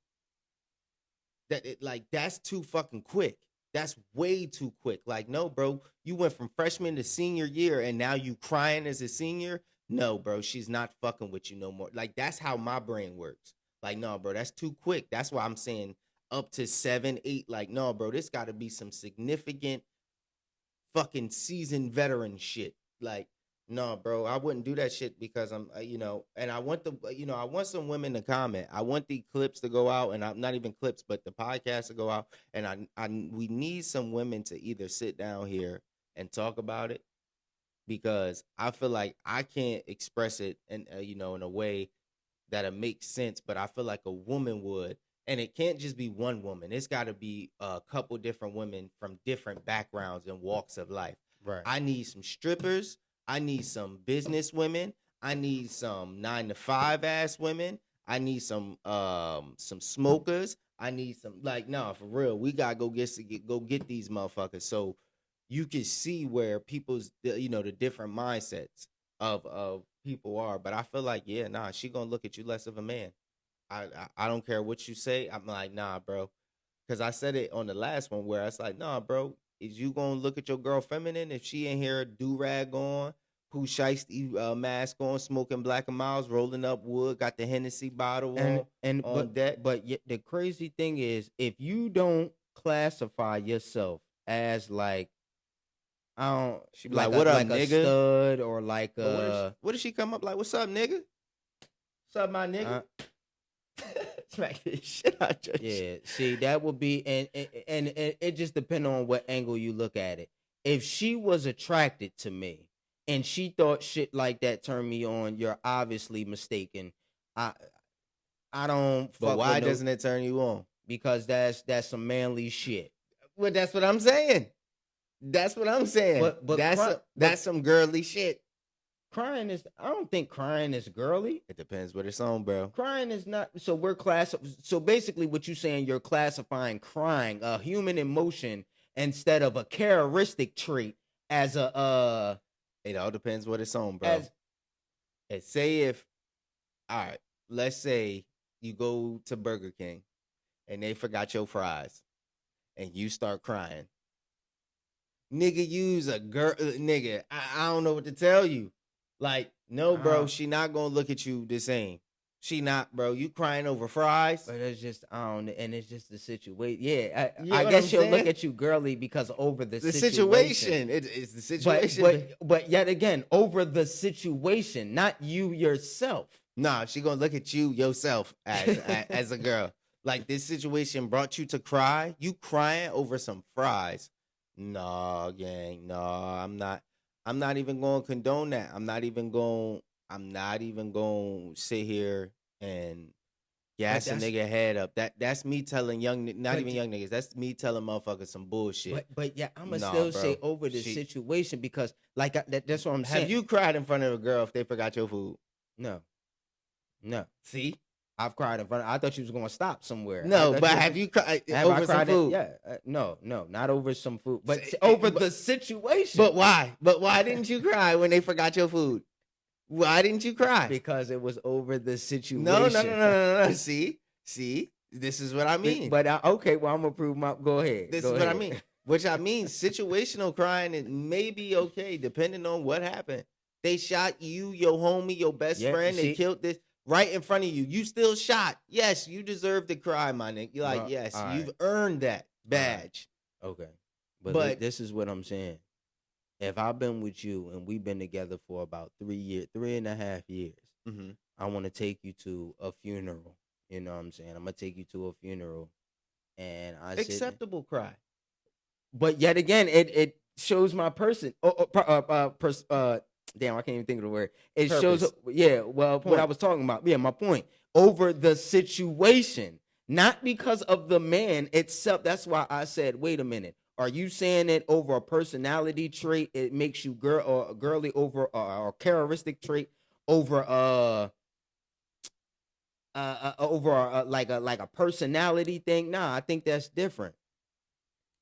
That's too fucking quick. That's way too quick. Like, no, bro, you went from freshman to senior year and now you crying as a senior. No, bro, she's not fucking with you no more. Like, that's how my brain works. Like, no, bro, that's too quick. That's why I'm saying up to 7, 8. Like, no, bro, this got to be some significant fucking seasoned veteran shit. Like, no, bro, I wouldn't do that shit because I'm, and I want I want some women to comment. I want the clips to go out, and I'm not even clips, but the podcast to go out. And we need some women to either sit down here and talk about it, because I feel like I can't express it in a way that'll make sense, but I feel like a woman would. And it can't just be one woman. It's got to be a couple different women from different backgrounds and walks of life. Right. I need some strippers. I need some business women. I need some 9-to-5 ass women. I need some smokers. I need some, like, no, for real. We gotta go get these motherfuckers, so you can see where people's the different mindsets of people are. But I feel like, yeah, nah, she gonna look at you less of a man. I don't care what you say. I'm like, nah, bro, because I said it on the last one where I was like, nah, bro. Is you gonna look at your girl feminine if she ain't here do-rag on, Pooh Shiesty mask on, smoking Black and Miles, rolling up wood, got the Hennessy bottle on deck? But the crazy thing is, if you don't classify yourself as like, I don't, she be like, what up, like nigga? A stud or like what if she come up like, what's up, nigga? What's up, my nigga? Smack this shit out your Yeah, see, that would be, and it just depends on what angle you look at it. If she was attracted to me and she thought shit like that turned me on, you're obviously mistaken. I don't. But why doesn't it turn you on? Because that's some manly shit. Well, that's what I'm saying. That's what I'm saying. But that's some girly shit. Crying is. I don't think crying is girly. It depends what it's on, bro. Crying is not. So So basically, what you're saying, you're classifying crying, a human emotion, instead of a characteristic trait, as a. It all depends what it's on, bro. And say if, all right, let's say you go to Burger King and they forgot your fries, and you start crying. Nigga, you's a girl. Nigga, I don't know what to tell you. Like, no, bro, she not gonna look at you the same. She not, bro. You crying over fries? But it's just, and it's just the situation. Yeah, I guess she'll look at you girly because over the situation. It's the situation. But yet again, over the situation, not you yourself. Nah, she gonna look at you yourself as a girl. Like, this situation brought you to cry. You crying over some fries? Nah, gang. Nah, I'm not even going to condone that. I'm not even going to sit here and gas a nigga head up. That's me telling young niggas. That's me telling motherfuckers some bullshit. But yeah, I'm going to still say over the situation because that's what I'm saying. Have you cried in front of a girl if they forgot your food? No. See? I've cried in front of. I thought you was gonna stop somewhere. No, but have you cried over some food? No, not over some food, but over the situation. But why? But why didn't you cry when they forgot your food? Why didn't you cry? Because it was over the situation. No. See, this is what I mean. But okay, well, I'm gonna prove my. Go ahead. This is what I mean. Which I mean, situational crying it may be okay depending on what happened. They shot you, your homie, your best friend. They killed this. Right in front of you. You still shot. Yes, you deserve to cry, my nigga. You're like, yes, you've earned that badge. Right. Okay. But this is what I'm saying. If I've been with you and we've been together for about 3.5 years, mm-hmm. I want to take you to a funeral. You know what I'm saying? I'm going to take you to a funeral. And acceptable cry. But yet again, it shows my person. Damn, I can't even think of the word. It shows, what I was talking about. Yeah, my point. Over the situation, not because of the man itself. That's why I said, wait a minute. Are you saying it over a personality trait? It makes you girly over or characteristic trait over like a personality thing? Nah, I think that's different.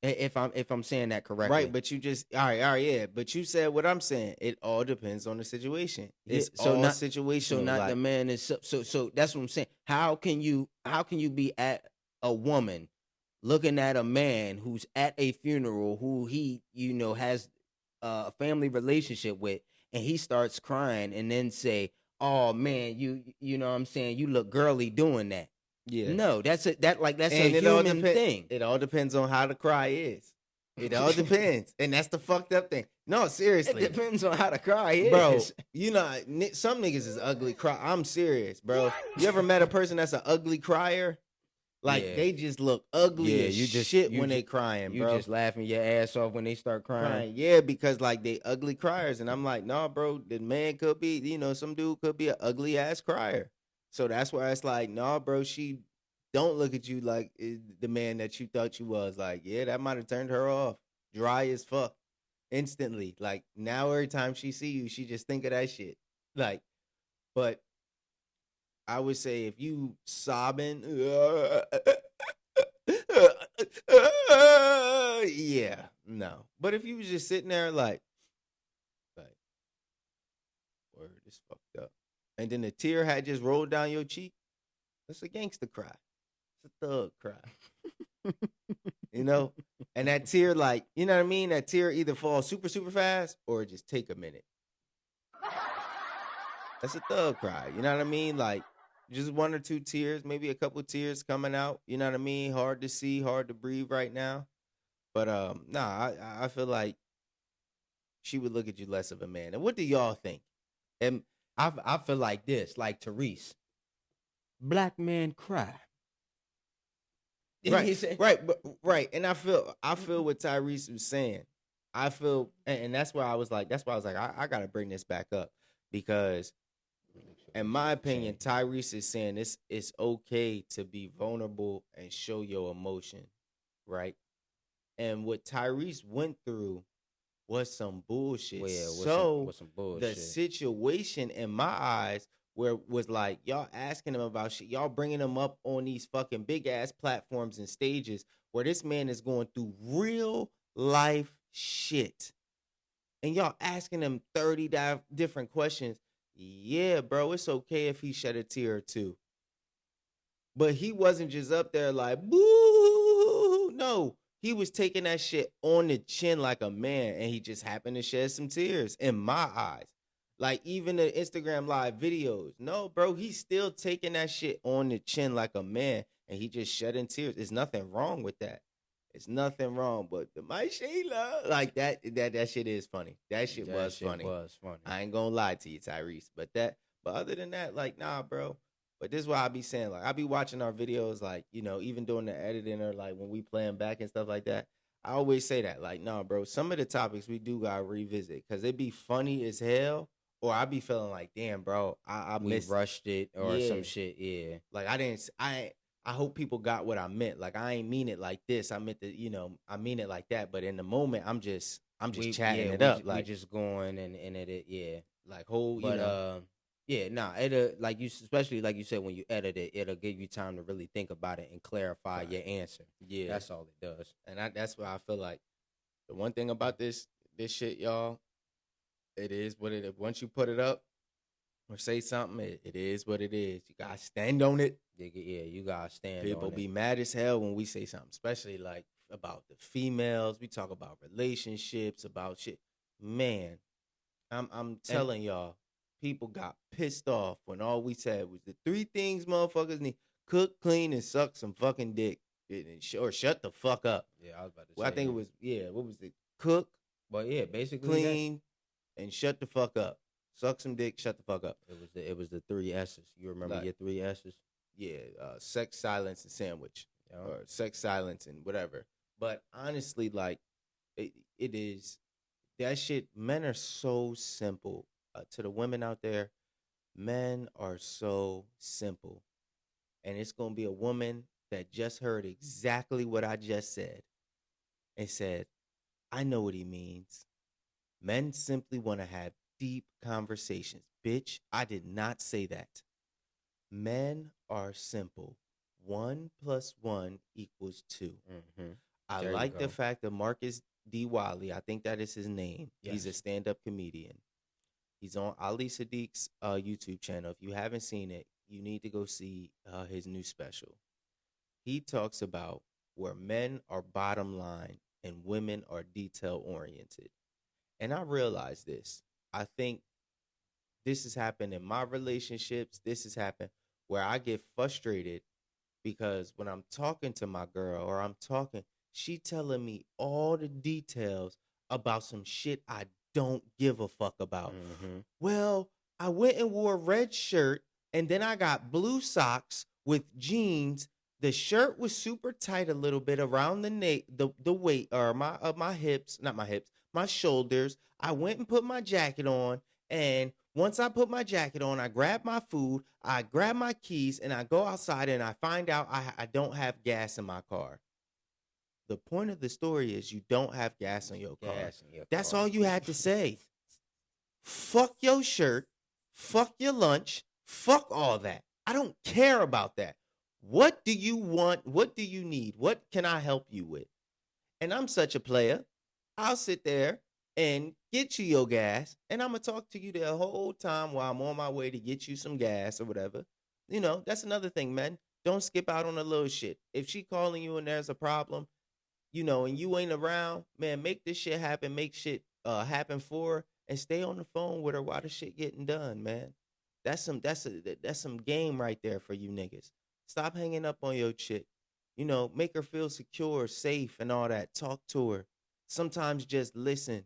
If I'm saying that correctly, right? But you just all right, yeah. But you said what I'm saying. It all depends on the situation. It's all situational. So not the man is so. That's what I'm saying. How can you be at a woman looking at a man who's at a funeral who he has a family relationship with, and he starts crying and then say, "Oh man, you know what I'm saying, you look girly doing that." Yeah. No, that's a human thing. It all depends on how the cry is. It all depends. And that's the fucked up thing. No, seriously. It depends on how the cry is. Bro, some niggas is ugly cry. I'm serious, bro. You ever met a person that's an ugly crier? Like, they just look ugly as shit when they crying, bro. You just laughing your ass off when they start crying. Yeah, because, like, they ugly criers. And I'm like, nah, bro, the man could be, some dude could be an ugly-ass crier. So that's why it's like, nah, bro, she don't look at you like the man that you thought you was. Like, yeah, that might have turned her off. Dry as fuck. Instantly. Like, now every time she see you, she just think of that shit. Like, but I would say if you sobbing, yeah, no. But if you was just sitting there like, word, it's fucked up. And then the tear had just rolled down your cheek, that's a gangster cry. It's a thug cry. And that tear, like, you know what I mean? That tear either falls super, super fast or just take a minute. That's a thug cry. You know what I mean? Like, just one or two tears, maybe a couple tears coming out. You know what I mean? Hard to see, hard to breathe right now. But, I feel like she would look at you less of a man. And what do y'all think? And I feel like this, like Therese. black man cry. Right. And I feel what Tyrese was saying. I feel, and that's why I was like, I gotta bring this back up because, in my opinion, Tyrese is saying it's okay to be vulnerable and show your emotion, right? And what Tyrese went through was some bullshit. Some bullshit. The situation in my eyes where was like y'all asking him about shit, y'all bringing him up on these fucking big ass platforms and stages where this man is going through real life shit, and y'all asking him 30 different questions. Yeah, bro, it's okay if he shed a tear or two, but he wasn't just up there like boo. No, he was taking that shit on the chin like a man, and he just happened to shed some tears in my eyes. Like even the Instagram live videos. No, bro, he's still taking that shit on the chin like a man, and he just shedding tears. There's nothing wrong with that. It's nothing wrong, but the my Shayla, like that shit is funny. That shit was funny. I ain't gonna lie to you, Tyrese. But other than that, like, nah, bro. But this is why I be saying, like, I be watching our videos, like, you know, even doing the editing or like when we playing back and stuff like that. I always say that, like, nah, bro, some of the topics we do gotta revisit because it be funny as hell, or I be feeling like, damn, bro, we rushed it or some shit. Yeah, like I hope people got what I meant. Like I ain't mean it like this. I meant that, you know, I mean it like that. But in the moment, I'm just chatting it up. Like we just going and edit. Yeah, like whole, but you know. Yeah, nah, it'll, like you, especially like you said, when you edit it, it'll give you time to really think about it and clarify your answer. Yeah, that's all it does. And that's why I feel like the one thing about this shit, y'all, it is what it is. Once you put it up or say something, it is what it is. You gotta stand on it. Yeah, you gotta stand. People be mad as hell when we say something, especially like about the females. We talk about relationships, about shit. Man, I'm telling y'all. People got pissed off when all we said was the 3 things motherfuckers need: cook, clean, and suck some fucking dick. Or shut the fuck up. Yeah, I was about to say. Well, I think it was, what was it? Cook, but yeah, basically clean, and shut the fuck up. Suck some dick, shut the fuck up. It was the 3 S's. You remember your 3 S's? Yeah, sex, silence, and sandwich. Yeah. Or sex, silence, and whatever. But honestly, like, it is, that shit, men are so simple. To the women out there, men are so simple. And it's going to be a woman that just heard exactly what I just said and said, I know what he means. Men simply want to have deep conversations. Bitch, I did not say that. Men are simple. 1 + 1 = 2. Mm-hmm. I like the fact that Marcus D. Wiley, I think that is his name. Yes. He's a stand-up comedian. He's on Ali Sadiq's YouTube channel. If you haven't seen it, you need to go see his new special. He talks about where men are bottom line and women are detail-oriented. And I realize this. I think this has happened in my relationships. This has happened where I get frustrated because when I'm talking to my girl or she telling me all the details about some shit I don't give a fuck about. Mm-hmm. Well, I went and wore a red shirt and then I got blue socks with jeans. The shirt was super tight a little bit around the weight or my hips, not my hips, my shoulders. I went and put my jacket on, and once I put my jacket on, I grab my food, I grab my keys, and I go outside and I find out I don't have gas in my car. The point of the story is you don't have gas in your car. That's all you had to say. Fuck your shirt. Fuck your lunch. Fuck all that. I don't care about that. What do you want? What do you need? What can I help you with? And I'm such a player. I'll sit there and get you your gas, and I'm going to talk to you the whole time while I'm on my way to get you some gas or whatever. You know, that's another thing, man. Don't skip out on the little shit. If she calling you and there's a problem, you know, and you ain't around, man, make this shit happen. Make shit happen for her, and stay on the phone with her while the shit getting done, man. That's some game right there for you niggas. Stop hanging up on your chick. You know, make her feel secure, safe, and all that. Talk to her. Sometimes just listen.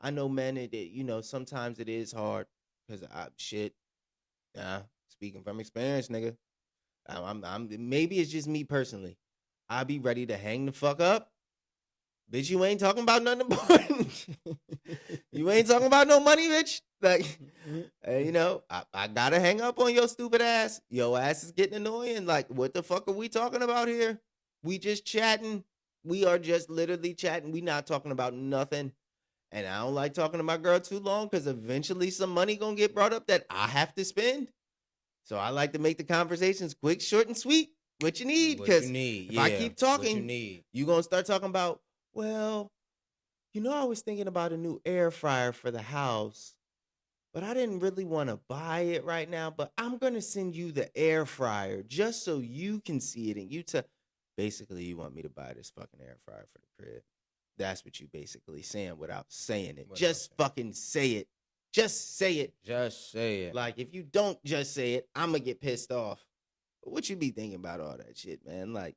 I know, man, you know, sometimes it is hard because speaking from experience, nigga. Maybe it's just me personally. I be ready to hang the fuck up. Bitch, you ain't talking about nothing important. You ain't talking about no money, bitch. Like, you know, I gotta hang up on your stupid ass. Your ass is getting annoying. Like, what the fuck are we talking about here? We just chatting. We are just literally chatting. We not talking about nothing. And I don't like talking to my girl too long because eventually some money gonna get brought up that I have to spend. So I like to make the conversations quick, short, and sweet. What you need, because if I keep talking, you gonna start talking about, well, you know, I was thinking about a new air fryer for the house, but I didn't really want to buy it right now. But I'm gonna send you the air fryer just so you can see it, and basically you want me to buy this fucking air fryer for the crib. That's what you basically saying without saying it. Just fucking say it. Just say it. Just say it. Like, if you don't just say it, I'm gonna get pissed off. What you be thinking about all that shit, man? Like,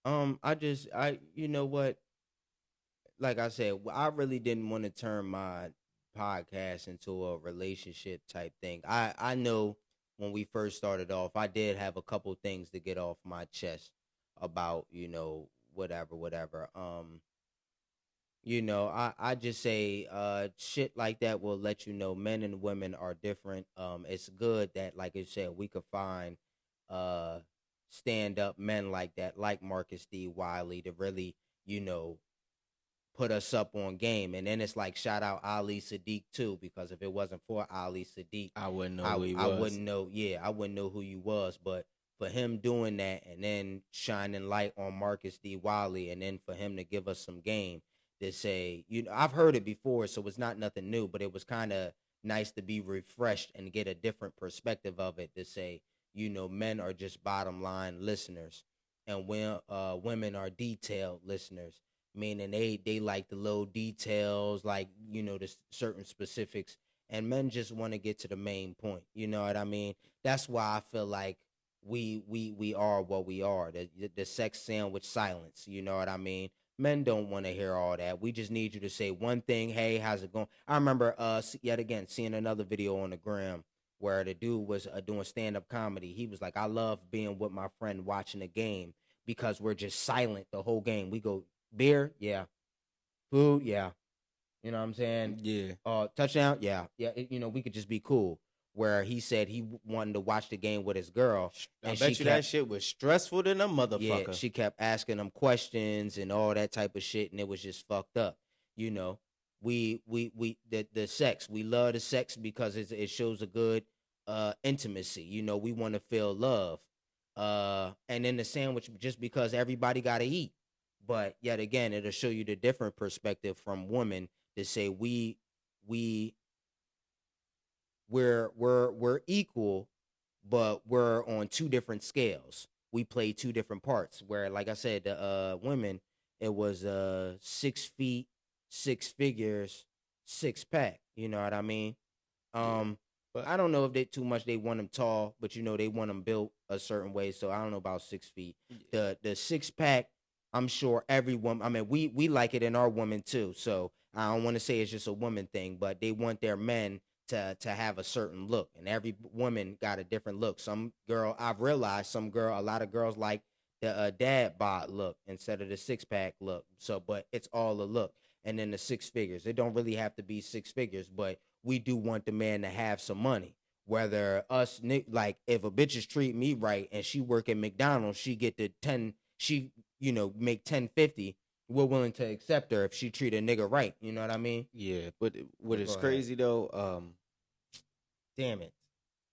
you know what? Like I said, I really didn't want to turn my podcast into a relationship type thing. I know when we first started off, I did have a couple things to get off my chest about, you know, whatever. You know, I just say shit like that will let you know men and women are different. It's good that, like I said, we could find stand up men like that, like Marcus D. Wiley, to really, you know, put us up on game. And then it's like, shout out Ali Sadiq too, because if it wasn't for Ali Sadiq, I wouldn't know who he was. I wouldn't know. Yeah, I wouldn't know who you was. But for him doing that and then shining light on Marcus D. Wiley, and then for him to give us some game to say, you know, I've heard it before, so it's not nothing new, but it was kind of nice to be refreshed and get a different perspective of it, to say, you know, men are just bottom line listeners, and when women are detailed listeners, meaning they like the little details, like, you know, the certain specifics, and men just want to get to the main point. You know what I mean? That's why I feel like we are what we are. The sex sandwich silence. You know what I mean? Men don't want to hear all that. We just need you to say one thing. Hey, how's it going? I remember yet again seeing another video on the gram where the dude was doing stand-up comedy. He was like, I love being with my friend watching a game because we're just silent the whole game. We go, beer, yeah. Food, yeah. You know what I'm saying? Yeah. Touchdown, yeah. Yeah, you know, we could just be cool. Where he said he wanted to watch the game with his girl. I bet you that shit was stressful than a motherfucker. Yeah, she kept asking him questions and all that type of shit, and it was just fucked up. You know, the sex. We love the sex because it shows a good intimacy. You know, we want to feel love. And then the sandwich, just because everybody got to eat. But yet again, it'll show you the different perspective from women to say we're equal, but we're on two different scales. We play two different parts. Where, like I said, the women, it was 6 feet, 6 figures, 6-pack. You know what I mean? But I don't know if they want them tall, but you know they want them built a certain way. So I don't know about 6 feet. The 6-pack, I'm sure everyone. I mean, we like it in our women too. So I don't want to say it's just a woman thing, but they want their men to have a certain look, and every woman got a different look. I've realized a lot of girls like the dad bod look instead of the 6-pack look. So, but it's all a look. And then the 6 figures, it don't really have to be 6 figures, but we do want the man to have some money. Whether us, like, if a bitch is treating me right and she work at McDonald's, she get the 10, she, you know, make 10.50. We're willing to accept her if she treat a nigga right. You know what I mean? Yeah, but what is crazy though, damn it.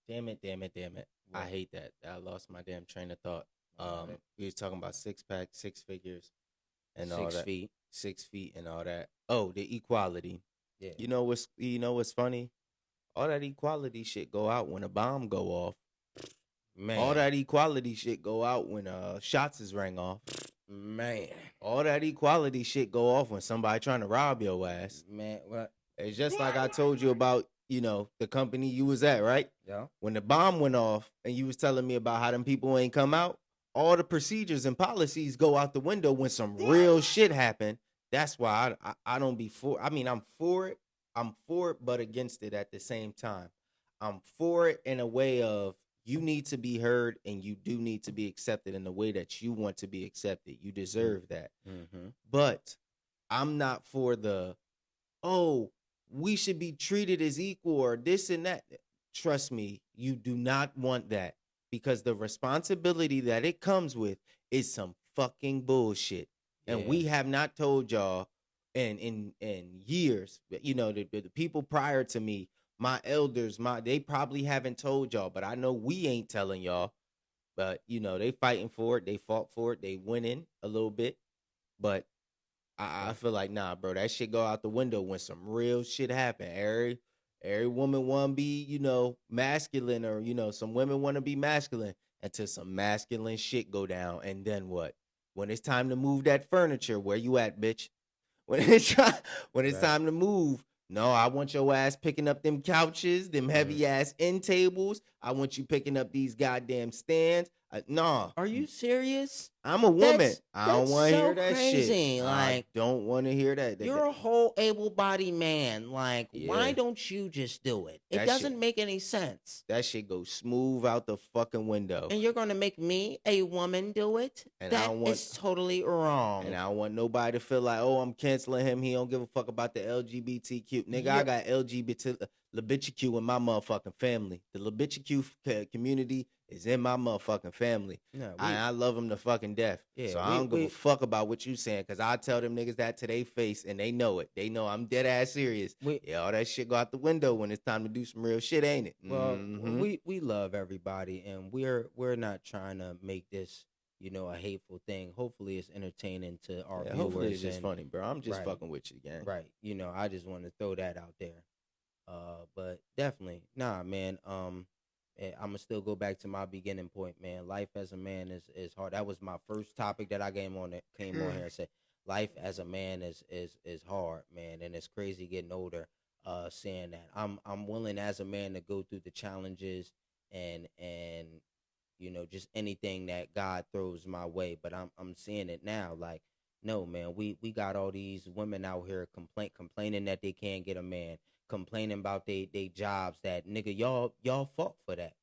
I hate that. I lost my damn train of thought. We was talking about 6-pack, 6 figures, and all that. 6 feet and all that. Oh, the equality. Yeah. You know what's funny? All that equality shit go out when a bomb go off. Man. All that equality shit go out when shots is rang off. Man. All that equality shit go off when somebody trying to rob your ass. Man, what? It's just like I told you about, you know, the company you was at, right? Yeah. When the bomb went off and you was telling me about how them people ain't come out, all the procedures and policies go out the window when some real shit happen. That's why I don't be for. I mean, I'm for it, but against it at the same time. I'm for it in a way of, You need to be heard, and you do need to be accepted in the way that you want to be accepted. You deserve that. Mm-hmm. But I'm not for the, oh, we should be treated as equal or this and that. Trust me, you do not want that, because the responsibility that it comes with is some fucking bullshit. And Yeah. we have not told y'all in years, you know, the people prior to me, my elders, they probably haven't told y'all, but I know we ain't telling y'all. But, you know, they fighting for it. They fought for it. They winning a little bit. But I feel like, nah, bro, that shit go out the window when some real shit happen. Every woman want to be, you know, masculine, or, you know, some women want to be masculine, until some masculine shit go down. And then what? When it's time to move that furniture, where you at, bitch? When it's time to move, no, I want your ass picking up them couches, them heavy ass end tables. I want you picking up these goddamn stands. Nah. Are you serious? I'm a woman. That's I don't want to so hear that crazy. shit. Like, I don't want to hear that. you're a whole able-bodied man. Like, why Yeah. don't you just do it? It That doesn't shit- make any sense. That shit goes smooth out the fucking window. And you're going to make me, a woman, do it? And I That don't want- is totally wrong. And I don't want nobody to feel like, oh, I'm canceling him. He don't give a fuck about the LGBTQ. Nigga, I got LGBTQ in my motherfucking family. The LGBTQ community is in my motherfucking family. No, I love them to fucking death. Yeah, So I don't give a fuck about what you saying, because I tell them niggas that to their face, and they know it. They know I'm dead ass serious. Yeah, all that shit go out the window when it's time to do some real shit, ain't it? Well, we love everybody, and we're not trying to make this, you know, a hateful thing. Hopefully, it's entertaining to our viewers. Hopefully it's just funny, bro. I'm just Right. fucking with you, gang. Right. You know, I just want to throw that out there. But definitely, nah, man. I'm gonna still go back to my beginning point, man. Life as a man is hard. That was my first topic that I came on here and said. Life as a man is hard, man, and it's crazy getting older. Saying that I'm willing as a man to go through the challenges and you know, just anything that God throws my way. But I'm seeing it now. Like, no, man, we got all these women out here complaining that they can't get a man, complaining about they jobs. That nigga, y'all fought for that.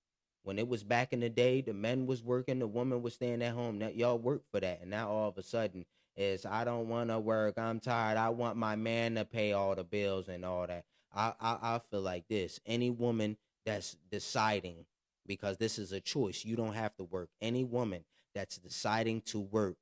When it was back in the day, the men was working, the woman was staying at home. That y'all worked for that, and now all of a sudden is, I don't want to work. I'm tired. I want my man to pay all the bills and all that. I feel like this. Any woman that's deciding, because this is a choice, you don't have to work. Any woman that's deciding to work,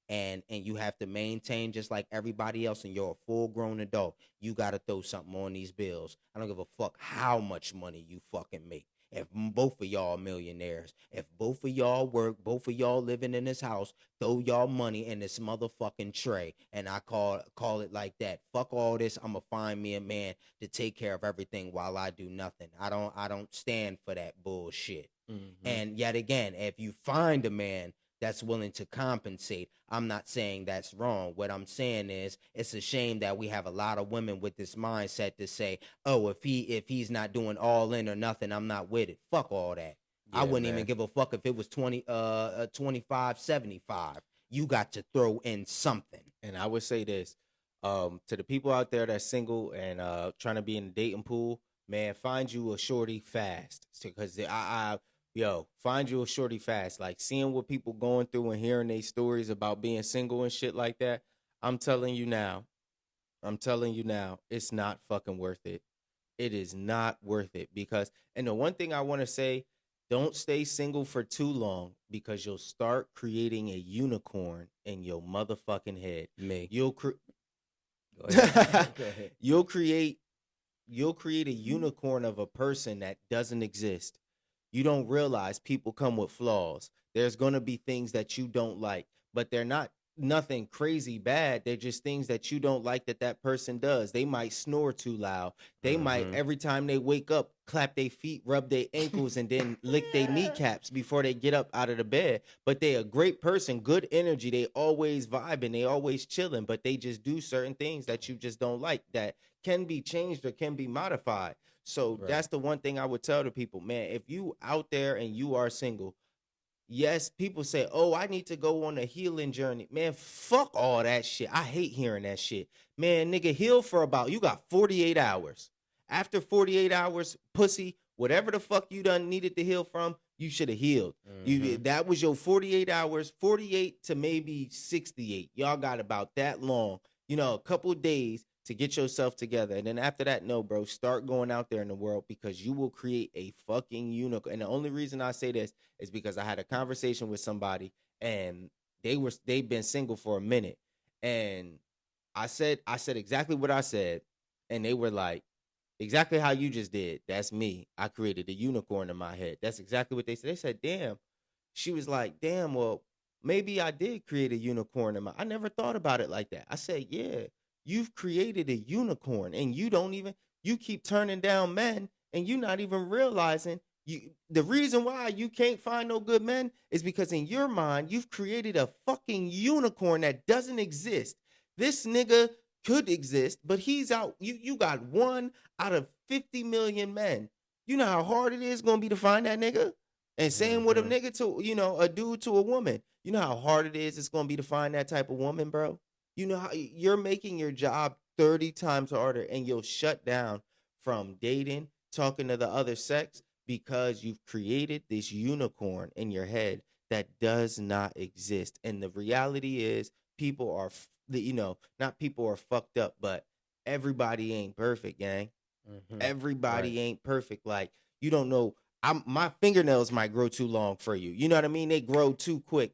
and you have to maintain just like everybody else, and you're a full-grown adult, you got to throw something on these bills. I don't give a fuck how much money you fucking make. If both of y'all are millionaires, if both of y'all work, both of y'all living in this house, throw y'all money in this motherfucking tray. And I call it like that. Fuck all this. I'm gonna find me a man to take care of everything while I do nothing. I don't stand for that bullshit. Mm-hmm. And yet again, if you find a man that's willing to compensate, I'm not saying that's wrong. What I'm saying is, it's a shame that we have a lot of women with this mindset to say, oh, if he's not doing all in or nothing, I'm not with it. Fuck all that. I wouldn't even give a fuck if it was 25-75. You got to throw in something. And I would say this, to the people out there that's single and trying to be in the dating pool, man, find you a shorty fast. Because find you a shorty fast. Like, seeing what people going through and hearing their stories about being single and shit like that, I'm telling you now, it's not fucking worth it. It is not worth it. Because, and the one thing I want to say, don't stay single for too long, because you'll start creating a unicorn in your motherfucking head. Me. You'll Go ahead. you'll create a unicorn of a person that doesn't exist. You don't realize people come with flaws. There's going to be things that you don't like, but they're not nothing crazy bad. They're just things that you don't like that person does. They might snore too loud. They might, every time they wake up, clap their feet, rub their ankles, and then lick their kneecaps before they get up out of the bed. But they a great person, good energy. They always vibing. They always chilling, but they just do certain things that you just don't like that can be changed or can be modified. So that's the one thing I would tell the people, man, if you out there and you are single, yes, people say, oh, I need to go on a healing journey. Man, fuck all that shit. I hate hearing that shit. Man, nigga, heal for you got 48 hours. After 48 hours, pussy, whatever the fuck you done needed to heal from, You should have healed. Mm-hmm. That was your 48 hours, 48 to maybe 68. Y'all got about that long, a couple of days to get yourself together. And then after that, no, bro, start going out there in the world because you will create a fucking unicorn. And the only reason I say this is because I had a conversation with somebody and they've been single for a minute. And I said exactly what I said. And they were like, exactly how you just did. That's me. I created a unicorn in my head. That's exactly what they said. They said, damn. She was like, damn, well, maybe I did create a unicorn in my. I never thought about it like that. I said, yeah, you've created a unicorn and you keep turning down men and you're not even realizing the reason why you can't find no good men is because in your mind, you've created a fucking unicorn that doesn't exist. This nigga could exist, but he's out. You got 1 out of 50 million men. You know how hard it is going to be to find that nigga? And same with a nigga to, a dude to a woman. You know how hard it is it's going to be to find that type of woman, bro? You know how you're making your job 30 times harder and you'll shut down from dating, talking to the other sex because you've created this unicorn in your head that does not exist. And the reality is people are not people are fucked up, but everybody ain't perfect, gang. Everybody ain't perfect. Like, you don't know. My fingernails might grow too long for you. You know what I mean? They grow too quick.